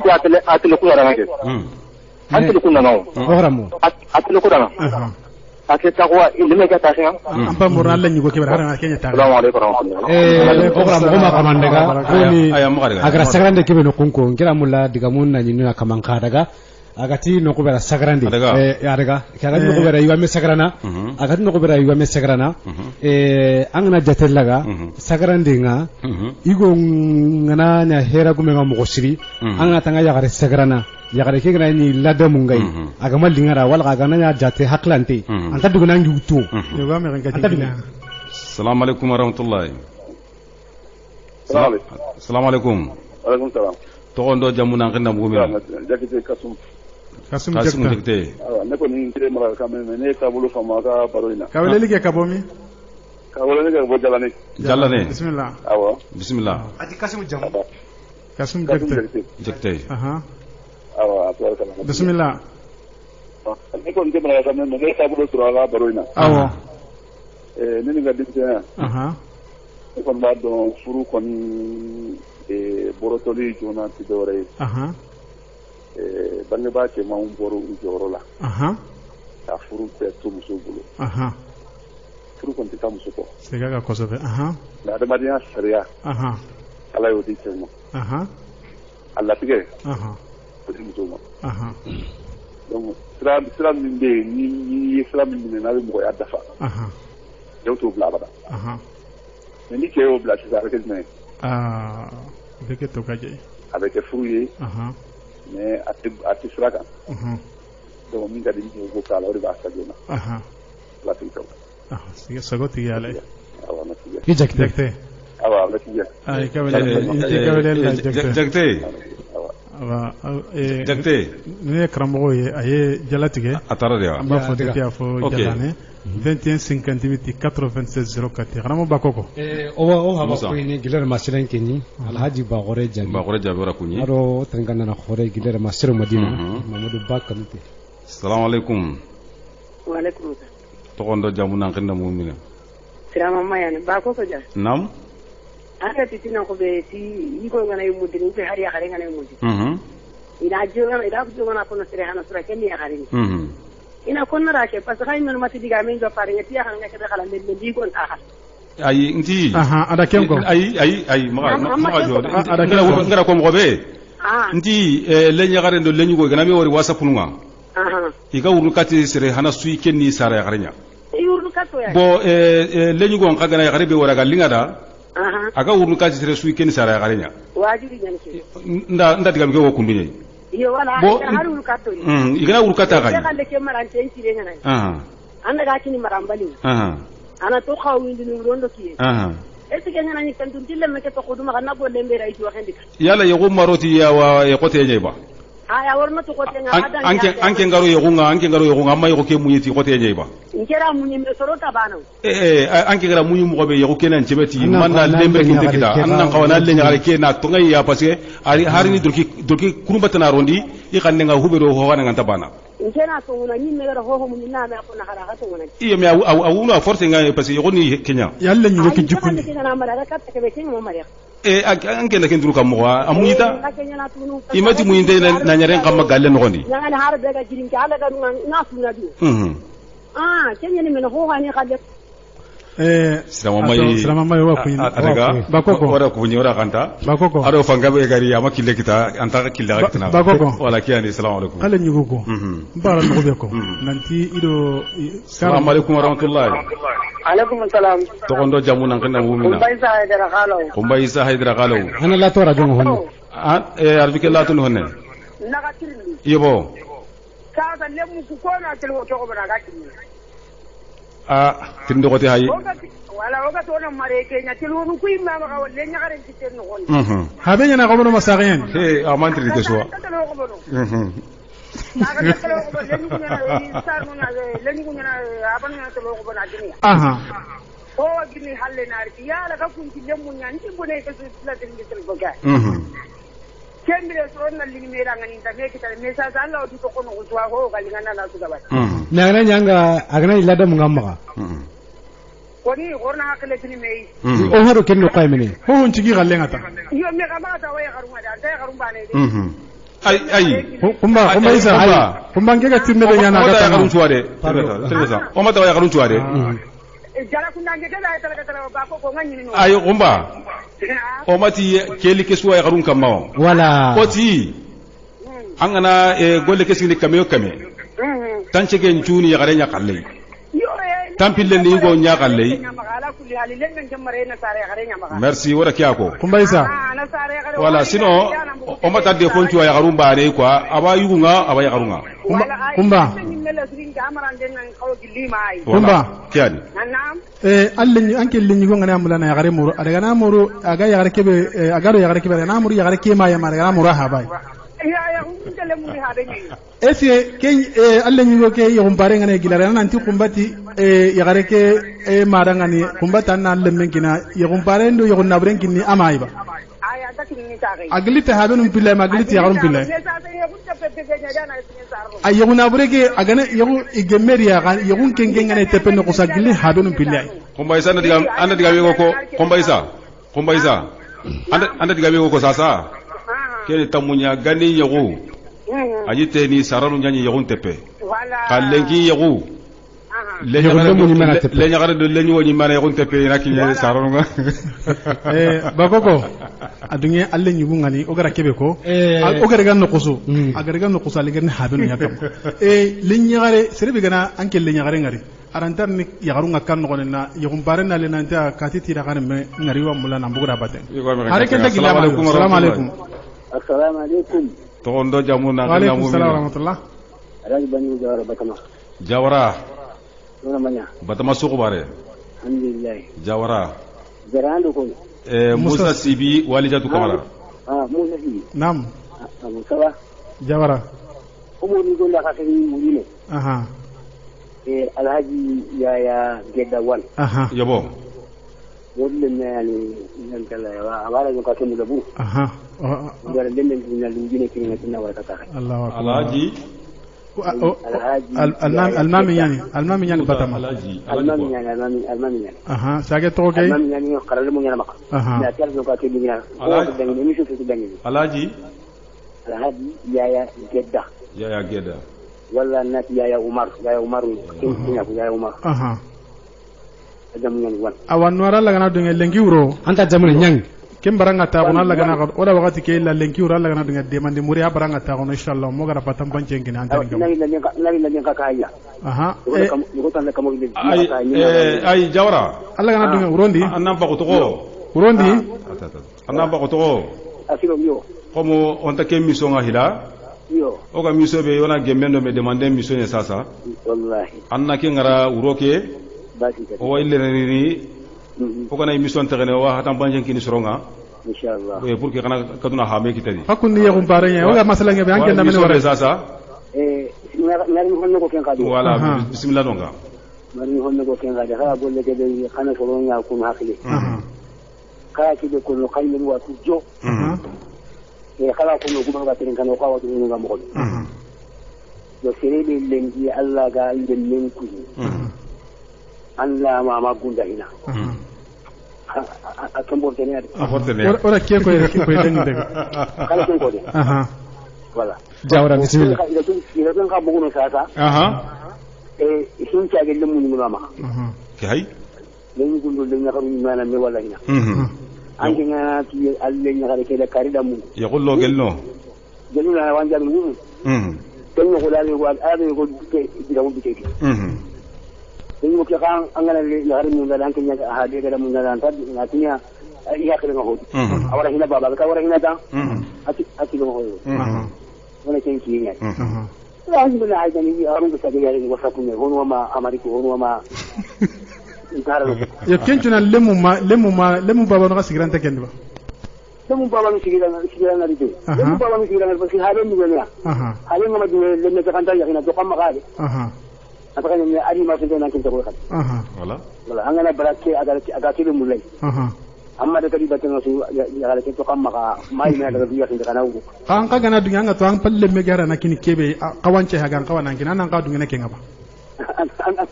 atele ku ra ngake atele ku na no programu atele ku na ake takwa ilime ka tashin ampa moral la nyugo kebara harana kenya ta assalamu alaikum programu ko ma kamandega koni agara sagrande kebe no kunko ngira mulla diga munna nyina kamanka daga agati no ko bera sagrande ya daga kaga no ko bera yuwa me sagrana agati no ko bera yuwa me sagrana angana jatellaga sagrande nga igo ngana nya hera gumenga mo siri anga tanga ya gare sagrana yagare ke gana ni ladamu ngai aga malingara wala aga nanya jate haklante anta duguna ngutu yoga me ngati kila assalamu alaikum warahmatullahi assalamu alaikum alaikum salam to ondo jamuna ngenda mo mi jakite kasum jakte ne ko ni dire mara kamene ne ka bulu fama ka paroina ka wele lige ka bomi ka wele lige bo jalane bismillah awa bismillah ati kasum jam kasum jakte aha awa bismillah ne ko ndem ra kamene ne ka bulu sura ga baroina awa ni ga dinte aha ko ba do furu kon borotoli jona ti dore aha bange ba ce ma un boro u joro la aha furu bɛɛ to muso bolo furu kɔni tɛ taa muso kɔ sɛgɛ ka kosɛbɛ nka adamadenya sariya ala y'o di cɛw ma a latigɛ o di musow ma donc sira min bɛ yen ni ye sira min minɛ n'a bɛ mɔgɔya dafa cɛw t'o bila abada mais ni cɛ y'o bila sisan a bɛ kɛ jumɛn ye a bɛ kɛ to ka jɛ a bɛ kɛ furu ye mais a tɛ sira kan donc min ka di muso ko k'a la o de b'a sa joona ala tigi taw sago tigi ala ye awɔ an ka tigi i Jakite awɔ an ka tigi i ka wele la Jakite Jakite ne ye karamɔgɔ ye a ye jala tigɛ a taara de wa an b'a fɔ depuis a fɔ jalane 21 58 96 04 karamɔgɔ Bakoko o haba ko ni gilar masiran kenyi alhaji Bagore Jabi wara kunyi aro tangana na khore gilar masir Madina Mamadou Bakalute assalamu alaikum wa alaikum togondo jamu nan kanna mu'mina sirama mayane Bakoko ja nam aka titina ko be ti yiko ngana yumudini be hari yakare ngana yumudini ina jona kono sire hana sura kenni yakare ina kono rake parce que ayno mati diga men do pare ti yakare ngaka be kala men di gon ta ay nti ada kenko ay ma jode ada ngara ko mo be nti le nyagare ndo le nyugo gana mi wori whatsapp nunga iga wurnu kati sire hana sui kenni sara yakare nya yurnu kato ya bo le nyugo ngaka gana yakare be wora galinga da aga wurnu kati sire sui kenni sara yakare nya wajiri nyanke nda diga mi ko kundunye iyo wala har wurnu kato igana wurnu kata ga kalle ke marante ntire ngana anda ga kini marambali ana to khawindi ni rondo kiye ese ke ngana ni kantu dille me ke to khuduma kana go lembe rai to khendika yala yego maroti ya wa yekote nyeba aya warma to kote nga ada anke ngaro yegunga amma yego ke munyiti kote nyeba ngera munyi me sorota bana anke ngara munyi mo be yego kenan cebeti manna lembe kinte kita anna kawana le nyare ke na to ngai ya parce que ari harini durki kurumbata na rondi i kanne nga hubero ho wana nganta bana ngena to ngona ni me gara ho munyi na me ko na hara to ngona iyo me awuna force nga parce que yego ni Kenya yalla nyi ke jikundi anke na kenduru kam mo amuita imati muinde na nyaren kam galle no gondi nyangale har daga jirin ka ala ga na suna dio kenya ni mena ho hani khalle Sirama mai wa kunyi Bakoko ora kunyi ora kanta Bakoko aro fanga be gari ama kille kita anta kille kitna Bakoko wala kiyani assalamu alaikum ala nyugo bara no be ko nanti ido assalamu alaikum wa rahmatullahi alaikum assalam to gondo jamu nan kana mu'mina kumbaysa haydara galo hana la tora jongo hono arbike la tun honne naga tirni yebo ka ga lemu ku ko na telo to ko bana ga tirni tindi kote hayi wala oga to na mare Kenya telo nu ku imma ga walle nya garen kitten no hon habe nya na ko bono masaren amantri ke so naga telo ko bono lenyu nya na sar no na lenyu nya na aban nya telo ko bono adini o gini halle na ri ya la ka kun ti lemu nya nti bone ke la tin bitel boga kembire so na lini mera ngani ta me kita me sa Allah du to kono uswa ho ga lingana na su gaba na nyanga agana ilada mungamma koni gorna hakle tini mei o haro kenno qaymene ho on tigi galle ngata yo me ga mata way garuma da ta garuma ne ay kumba isa kumba ngega tinne be nyana ga ta garun tuade teresa o mata way garun tuade jara kundange da ay tala ba ko ngani no ay kumba o mati keli kesu ay garun kamma wala oti angana golle kesi ni kame tanche gen juni ya garenya kalle tampille ni go nya kalle merci wala kiako kumba isa wala sino o mata de fontu ay garun baare quoi aba yugunga aba ya garunga kumba kiani allen anke lenni go ngana amula na yagare muru ada gana muru aga yagare kebe agaro yagare kebe na muru yagare kema ya mara muru habai ya undele muri habe ni ese ke allen go ke yum bare ngana gilare nanti kumbati yagare ke mara ngani kumbata na allen kina yum bare ndo yum nabren kini amai ba aglite habe num pilla maglite yagarum pilla ayuna bureke agana yagu igemeria gan yagun kengen ngane tepen ko sagili habe num pilla komba isa anda diga wego ko komba isa anda diga wego ko sasa kene tamunya gani yagu ajite ni saranu nyanyi yagun tepe lenki yagu le nyagare do le nyoni mana yagun tepe na kinya saronga bakoko adunye alle nyugu ngani ogara kebe ko ogara gan no kusu agara gan no kusu alle gan habenu yakam le nyagare serebe gana anke le nyagare ngari arantar ni yagarunga kan no na yagun barena le nanta kati tira kan me ngari wa mulana mbugura baten hareke ndagi assalamu alaikum assalamu alaikum to ondo jamuna wa alaikum assalam wa rahmatullah alaji bani jawara batama jawara nona manya batama suku bare alhamdulillah jawara jarando ko Musa Sibi walijatu kamara Musa Sibi nam Musa jawara umuri golla ka sey murine alhaji yaya gedda wan yabo wolle nani nantala wa abara ko kemu dabu ngara denden na lingine kini na wa kaka alhaji almami yani batama almami yani sage to kay almami yani qarale mo nyama na tel ko ka kedi nyana dangi mi so dangi alhaji yaya gedda wala nat yaya umar kinya ko yaya umar adam nyani wan awan wara la gana dunga lengi wuro anta jamune nyang baranga ta ko la gana ko oda wakati ke la lengi wuro la gana dunga demande muri baranga ta ko inshallah mo gara patam banche ngina anta ngam nagi ka kaya ko tan ka mo ay jawra alla gana dunga urondi anna ba ko to urondi anna ba ko to asiro yo como on ta ke mission nga hila yo o ga mission be yona gemendo me demander mission ya sasa wallahi anna ke ngara uroke o wa ile ni o kana mission tagane wa hatan banjen kini soronga inshallah pour que kana kaduna ha me kitadi hakunni ya gumbare ya o ga masala ngi banke na men wara sasa ngari honno ko ken kadu wala bismillah donga ngari honno ko ken kadu ha bolle ke de kana soronga ko hakili kaya ki de ko no kaymen wa tujo kala ko no guba ga tin kan ko wa tin ngam ko do serebe lengi Allah ga iden men ku Allah ma magunda ina a tambor tene ora ke ko den de kala ko de wala jawra bismillah ila don ka buguno sasa sun ta gelle mun ni mama kai len gundo le nya karu mana me wala ina anke nga ti alle nya kare ke da kari da mun ya kullo gelno gelna wanja mun ten ko dal ko ade ko ke dira mun ke ten ko kan angana le yare mun da anke nya ha de da mun da ta na tinya iya kare ngo awara hina baba ka awara hina ta ati ngo wala ken ki nya lazim na aidan ni arun ko sabe yare ngo sakune hono ma amariko hono ma ya kencuna lemu baba no sigiranta kendi ba lemu baba no sigirana rite lemu baba no sigirana parce que halen ni gona halen ma dum lemme ka kanta yakina to kam magale ataka ni ari ma se na kinta ko khat wala angana barake aga kilo mulai amma da kadi batana su ya gala ke to kam maga mai na daga biya kinta kana ugo an ka gana dunya nga to an palle me gara na kini kebe kawance hagan kawana kina nan ka dunya na kenga ba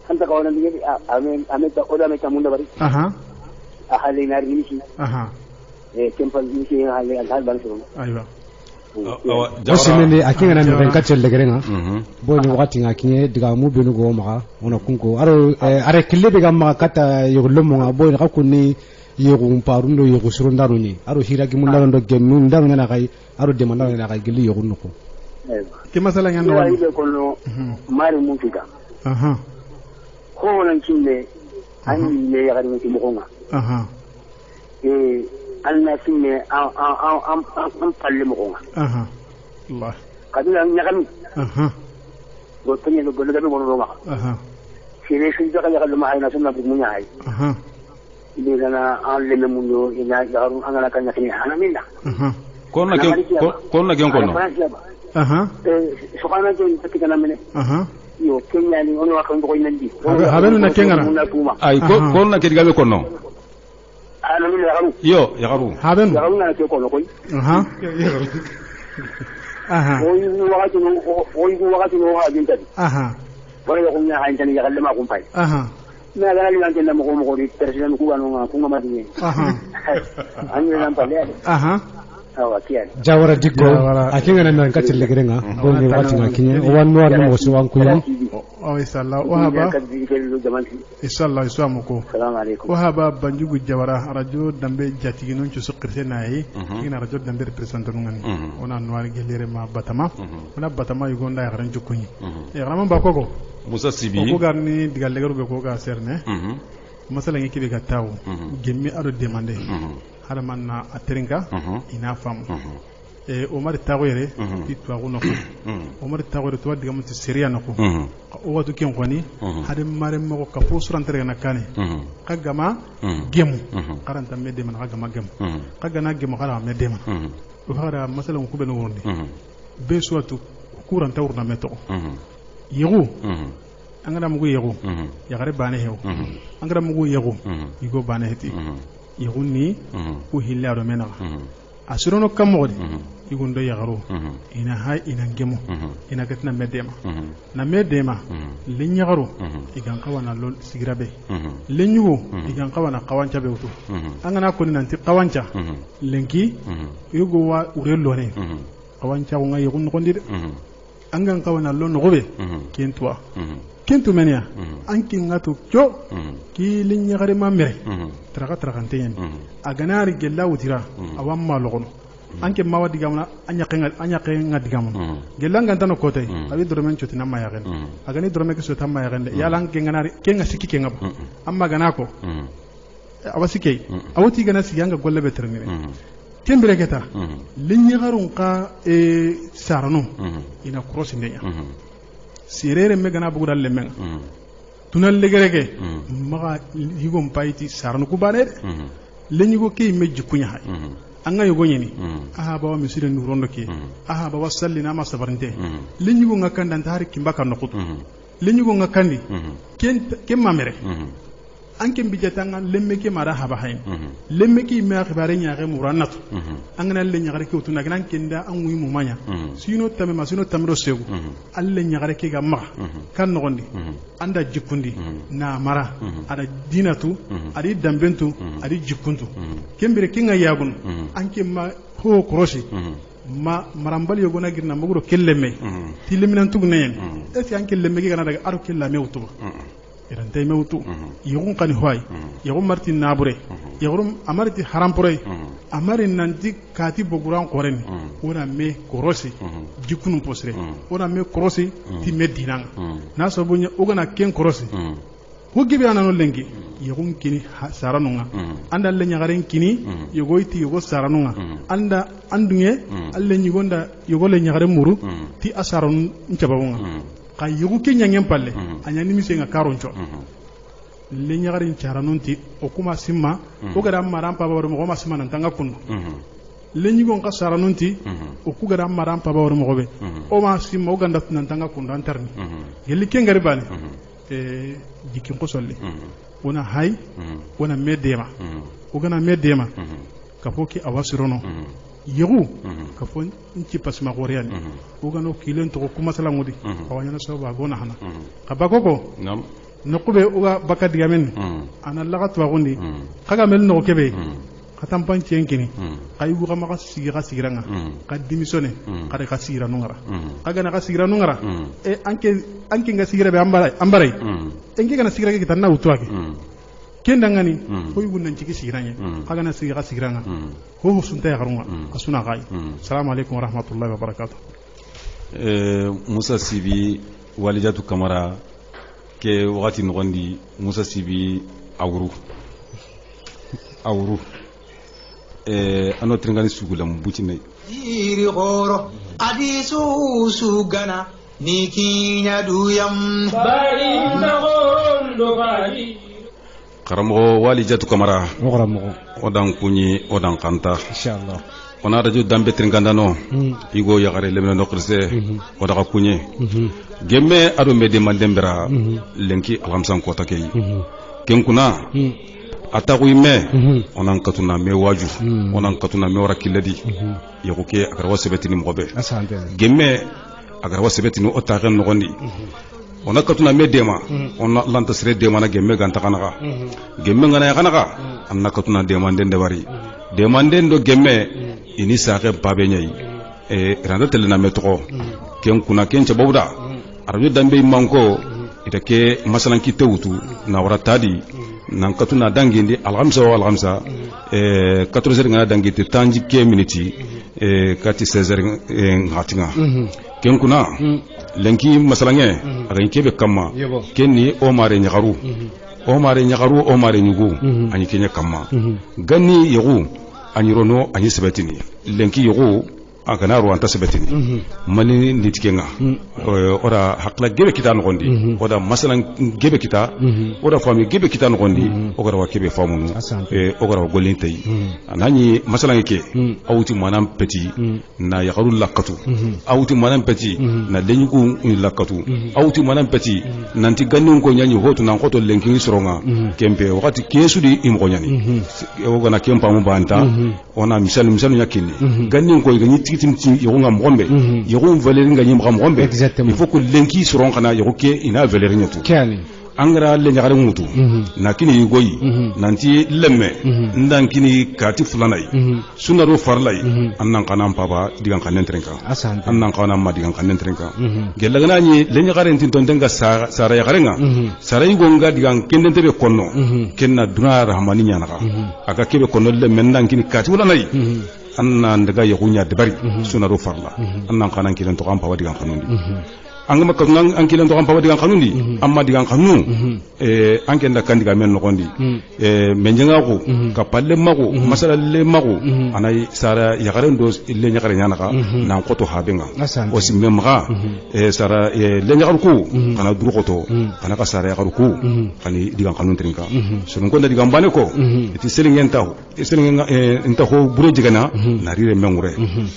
anta kawana ndige ame ta oda me tamunda bari ahale na rimisi kempal misi ahale al ban suru aywa wasimene akinga na no katel de gerenga bo ni wakati ngakinye diga mu benu go maka ona kunko are kille be gamma kata yoglo mo nga bo ni kakuni yogun parundo yogu surundaro ni aro hiragi mun ndaro gemmu ndaro na kai aro de mandaro na kai gili yogun nuko ke masala ngando wa ile kono mari mun fika ko nan kinne an ne ya garin ki mukonga anna kinne an palle mukonga Allah kadina nyagami go tanya no golo gabe mono ma sire sun jaga ya kalma hayna sunna bu munya hay ile gana an le munyo ina garun an ana kanya kini ana minda konna gen kono sokana to tikana mene yo kenya ni ono wakan ko inandi habenu na kengana ay konna ke digabe kono ana min yagaru yo yagaru habenu yagaru na ke kono koy oyi wakati no ha jinta wala ko nya ha jinta yagalle ma kum pai na ga li ngante mo ko ri president ku anu ku ngama dini an ni nan pale awa kiyani jawara dikko akinga nan ka tille gerenga bonni wati ngakinye wan no wan mo so wan kuyi o inshallah o haba inshallah isamuko assalamu alaikum o haba banjugu jawara radio dambe jatigi non ci sukirse nayi ina radio dambe representer ngani ona noir gelere ma batama ona batama yugonda ya ran jukuni e raman ba koko Musa Sibi ko garni digal legaru be ko ga serne masala ngi kibe ga taw gemmi ado demander hada manna ateringa ina fam Omar Tawere itwa ko nako Omar Tawere to diga muti seria nako o watu ken kwani hade mare mako ka fo surantere na kane kagama gemu karanta medde man kagama gemu kagana gemu kala medde man o hada masala ko be no wonde be suwatu kuran tawrna meto yego angara mugo yego yagare bane hew angara mugo yego igo bane heti yego ni ko hillaro mena asirono kamode igundo yagaro ina hay ina ngemo ina gatna medema na medema lenyagaro igan kawana lol sigrabe lenyugo igan kawana kawancha be wutu angana ko nanti kawancha lenki yugo wa urelone kawancha ngo ngayi gun gondide angan kawana lol nogobe kentu menia anki ngatu jo ki lenyagare mamere traka ntenyen aganari gella wutira awamma logono anke mawa digamna anya kenga digamna gelanga ntano kote abi dromen choti namma yagen agani drome ke sota ma yagen yala anke nganari kenga sikki kenga amma ganako awasike awoti gana siganga golle beterni kembere geta linyagarun ka sarano ina cross ndenya sirere me gana bugu dalle men tunal legerege maga yigom payti sarano ku bane lenyigo ke me jikunya hay anga yogo nyini aha bawa misire nurondo ke aha bawa sallina ma sabarinte lenyigo ngakanda ntari kimbaka nokutu lenyigo ngakandi ken mamere anke mbijatanga lemme ke mara haba hayn lemme ke me akhbare nyaare muranatu angana le nyaare ke utuna gran kenda angui mumanya sino tame masino tamro segu alle nyaare ke ga ma kan nogondi anda jikundi na mara ada dinatu ari dambentu ari jikuntu kembere kinga yagun anke ma ho kroshi ma marambal yogona girna maguro kelleme tileminan tugnen esi anke lemme ke gana daga aro kella me utuba iran tay mewtu yogun kan hoy yogun marti nabure yogun amarti harampure amari nanti kati boguran koren ona me korosi jikunu posre ona me korosi ti medina na so bunya ogana ken korosi hogibe anano lengi yogun kini saranunga anda le nyagaren kini yogoyti yogo saranunga anda andunge alle nyigonda yogole nyagaren muru ti asaron ncabawunga ka yugu ke nyangen palle anyani mise nga karoncho le nyagarin charanunti okuma simma o gara maram pa bawro mo ma simma nan tanga kun le nyigon ka saranunti oku gara maram pa bawro mo be o ma simma o ganda nan tanga kun dan tarni yeli ke ngari bani jikin ko solle ona hay ona medema o gana medema ka foki awasirono yegu ka fon ci pasma gorian o gano kilen to kuma sala ngudi awanya na so ba gona hana ka bakoko nam nokube o ga bakadi gamen ana lagat wa gondi kaga mel no kebe katam panci enkini kayu ga maka sigiranga ka dimisone kare ka sigira no ngara kaga na ka sigira no ngara e anke nga sigira be ambare enke kana sigira ke tanna utwake kenda ngani hoy gunnan ciki sigiranye kaga na sigiranga ho sunta ya garunga asuna gai assalamu alaikum wa rahmatullahi wa barakatuh Musa Sibi walijatu kamara ke wakati ngondi Musa Sibi awru ano tringani sugula mbucine iri goro adisu sugana nikinya duyam bari na gondo bari karamɔgɔ walijatu kamara odan kunyi odan kanta inshallah ona radio dambe tringandano igo yagare lemno nokrise odaga kunye gemme ado mede mandembera lenki alhamsan kota kay kenkuna ataku ime onan katuna me waju onan katuna me wara kiladi yakuke agar wasebetini mobe gemme agar wasebetini otagen nogondi ona katuna medema ona lanta sire dema na gemme ganta kanaka gemme ngana kanaka anna katuna demanden de bari demanden do gemme ini saake babe nyai randa telena metro ken kuna ken chabawda radio dambe manko ita ke masalan ki tewutu na waratadi nan katuna dangindi alhamsa 4h ngana dangiti tanji ke miniti kati 16h ngatinga ken kuna lenki masalange aga kebe kama kenni o mare nyagaru o mare nyugo ani kenya kama ganni yugo ani rono ani sebetini lenki yugo agana ro anta sebetini mali nitkenga ora hakla gebe kita no gondi oda masalan gebe kita oda fami gebe kita no gondi ogara wa kebe famunu ogara wa golintay anani masalan ke awti manam peti na yaqaru lakatu awti manam peti na lenyugo lakatu awti manam peti nanti gannu ko nyanyi hotu nan koto lenki soronga kempe wakati kesudi imgo nyani ogana kempa mo banta ona misal nyakini gannu ko ganyi timti yoga mgombe yogo valeri nga nyimga mgombe il faut que lenki suron kana yogo ke ina valeri nyatu kani angara le nyagare mutu nakini yugoyi nanti lemme ndankini kati fulanai sunaro farlai annan kana papa digan kanen trenka annan kana ma digan kanen trenka gelagana ni le nyagare tinton denga sara yagarenga sara yugonga digan kenden tebe konno kenna duna rahmani nyanaka aka kebe konno le mendankini kati fulanai anna ndaga yagunya debari sunaro farla annan kana kilen to kan papa digan kanundi angama ko ankilen to kan papa digan kanundi amma digan kanu anken da kan diga men no gondi menjenga ko ka palle mago masala le mago anay sara yagaren do le nyakare nyanaka nan koto habenga o simmemga sara le nyakar ko kana duru koto kana ka sara yakar ko kani digan kanun trinka sunun ko digan bane ko ti selingen taw selingen entaho buro jigana narire mengure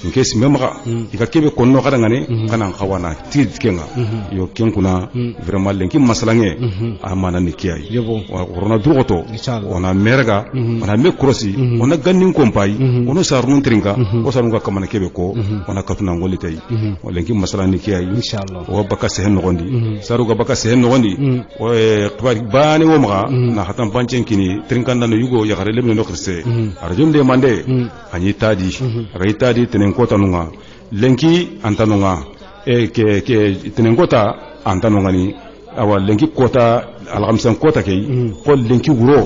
nke simmemga ikakebe konno kada ngane kana kawana tidkenga yo kenkuna vraiment lenki masalange amana ni kiyai wa corona drogoto ona merga ona me krosi ona gannin kompai ona sarun trinka o sarunga kamana kebe ko ona katuna ngolitay o lenki masalan ni kiyai inshallah o baka sehen nogondi saruga baka sehen nogondi o tbari bani wo maga na hatan pancen kini trinkanda no yugo ya gare lebno kriste arjum de mande anyi tadi raitadi tenen kota nunga lenki antanunga ke tenengota antano ngani awa lenki kota alhamsan kota kay ko lenki wuro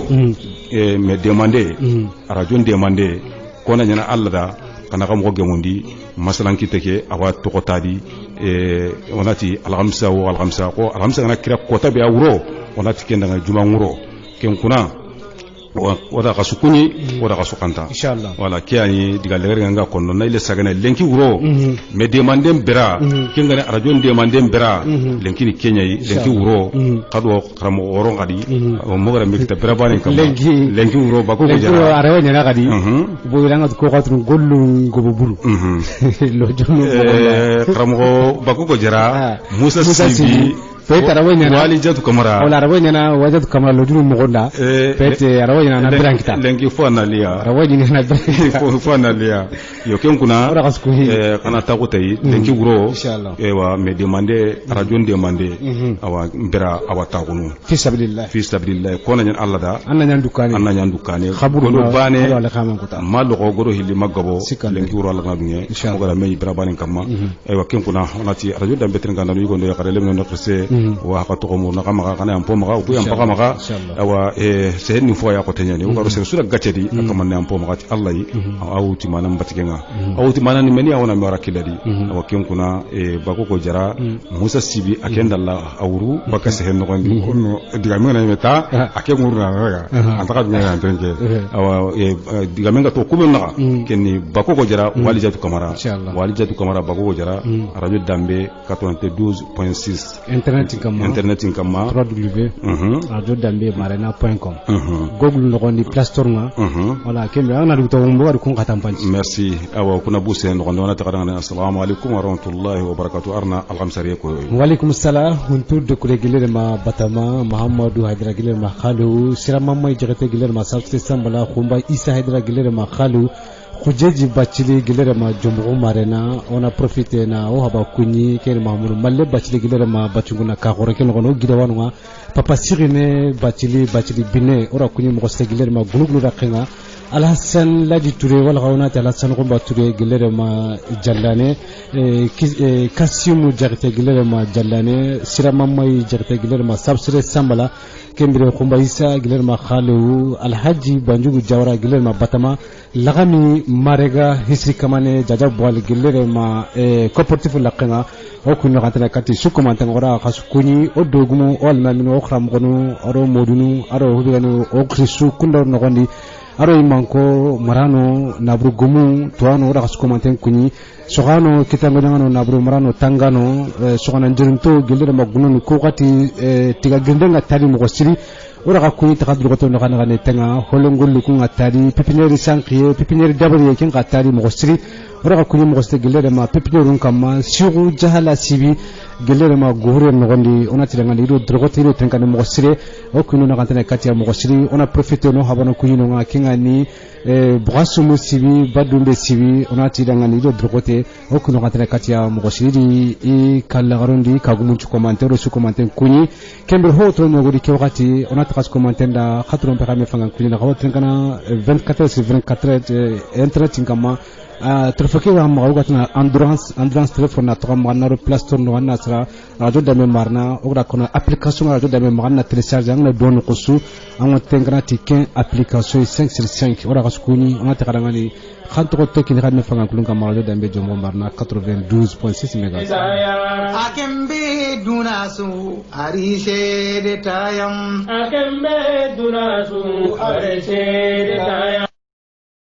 me demander arajon demander kona nyana alla da kana kam ko gemundi masalan kiteke awa to kotadi onati alhamsa ko alhamsa na kira kota be wuro onati kenda juma wuro ken kuna wada kasukuni wada kasukanta inshallah wala kiani diga leger nga kono na ile sagana lenki wuro me demandem bera kinga ne arajon demandem bera lenki ni kenya lenki wuro kadwo kramo oro ngadi o mogara mikta bera bani kam lenki wuro bako ko jara arawa nyana kadi bo ilanga ko katru gollu ngobubulu lo jono kramo bako ko jara musa sibi pete arawenya wali jatu kamara wala arawenya na wajatu kamara lo junu mogonda pete arawenya na brankita lengi fo analia arawenya na brankita fo analia yo kenkuna kana takutay lengi wuro ewa me demander rajon demander awa mbera awa takunu fi sabilillah kona nyan alla da anna nyan dukane khaburu bane malo ko goro hilli magabo lengi wuro alla ngadunye mogara me ibra bane kamma ewa kenkuna onati rajon da betren ganda yugo ndo yakare lemno no krese wa ka to mo na kama kana ampo maga bu am paka maga awa sen ni fo ya ko tenyani ko sere sura gacedi akama ne ampo maga Allah yi awuti manam batikenga awuti manani meni awona mi warakiladi awa kenkuna bako ko jara musa sibi akenda Allah awuru baka sehen no gondi kono diga mena meta ake ngurna raga antaka me na trenje awa diga menga to kumenna kenni bako ko jara walijatu kamara bako ko jara radio dambe 92.6 internet kama www.radiodambemarena.com google nogondi play store nga wala kembe ana du to mbo wadi kun katampanci merci awa kuna buse nogondi wana takadanga assalamu alaikum wa rahmatullahi wa barakatuh arna alhamsariye ko wa alaikum assalam huntu de kule gilere ma batama muhammadu hadra gilere ma khalu sirama may jagate gilere ma safte sambala khumba isa hadra gilere ma khalu kujeji bachili gilere ma jombo marena ona profite na o haba kunyi ken mahmud malle bachili gilere ma bachunguna ka gore ken gono gidawanu papa sirine bachili bine ora kunyi mo gilere ma guluglu rakenga Alhassan Ladi Touré wala gawnati Alhassan Gomba Touré gilere ma jallane Kasimu Jarte gilere ma jallane Siramamai Jarte gilere ma Sabsire Sambala Kembire Kumba Isa gilere ma Khaleu Alhaji Banjugu Jawara gilere ma Batama Lagami Marega Hisri Kamane Jaja Boal gilere ma Koportifu Lakanga okunu gatana kati sukumanta ngora kasukuni odogumu olmamino okramgonu aro modunu aro hubiganu okrisu kundor nogondi aro imanko marano nabru gumu tuano ora kasukumanten kuni sogano kitangano nabru marano tangano sogana njirunto gilere magunu ko kati tiga gendenga tali mogosiri ora kakuni takadru goto nogana ne tanga holongul kunga tali pipineri sankiye pipineri dabari ken katali mogosiri ora kakuni mogoste gilere ma pipineri kama siru jahala sibi gilere ma gohore nogondi ona tiranga liru drogote ru tenkane mogosire okunu no kantene katia mogosiri ona profite no habano kunino nga kingani bugasumu sibi badumbe sibi ona tiranga liru drogote okunu kantene katia mogosiri i kallagarondi kagumun commentaire su commentaire kuni kembe hotro nogodi kewati ona takas commentaire da khatron pe kame fanga kuni na tenkana 24 sur 24 internet kama traffic wa mawgatna endurance telephone na to manaro play store no nasra radio dame marna ogra kono application radio dame marna télécharger ngna don kusu an tengana tiken application 5 sur 5 ora kaskuni on ta karangani khanto ko toki ni xamne fanga kulun kam radio dame jombo marna 92.6 MHz akembe dunasu arise de tayam akembe dunasu arise de tayam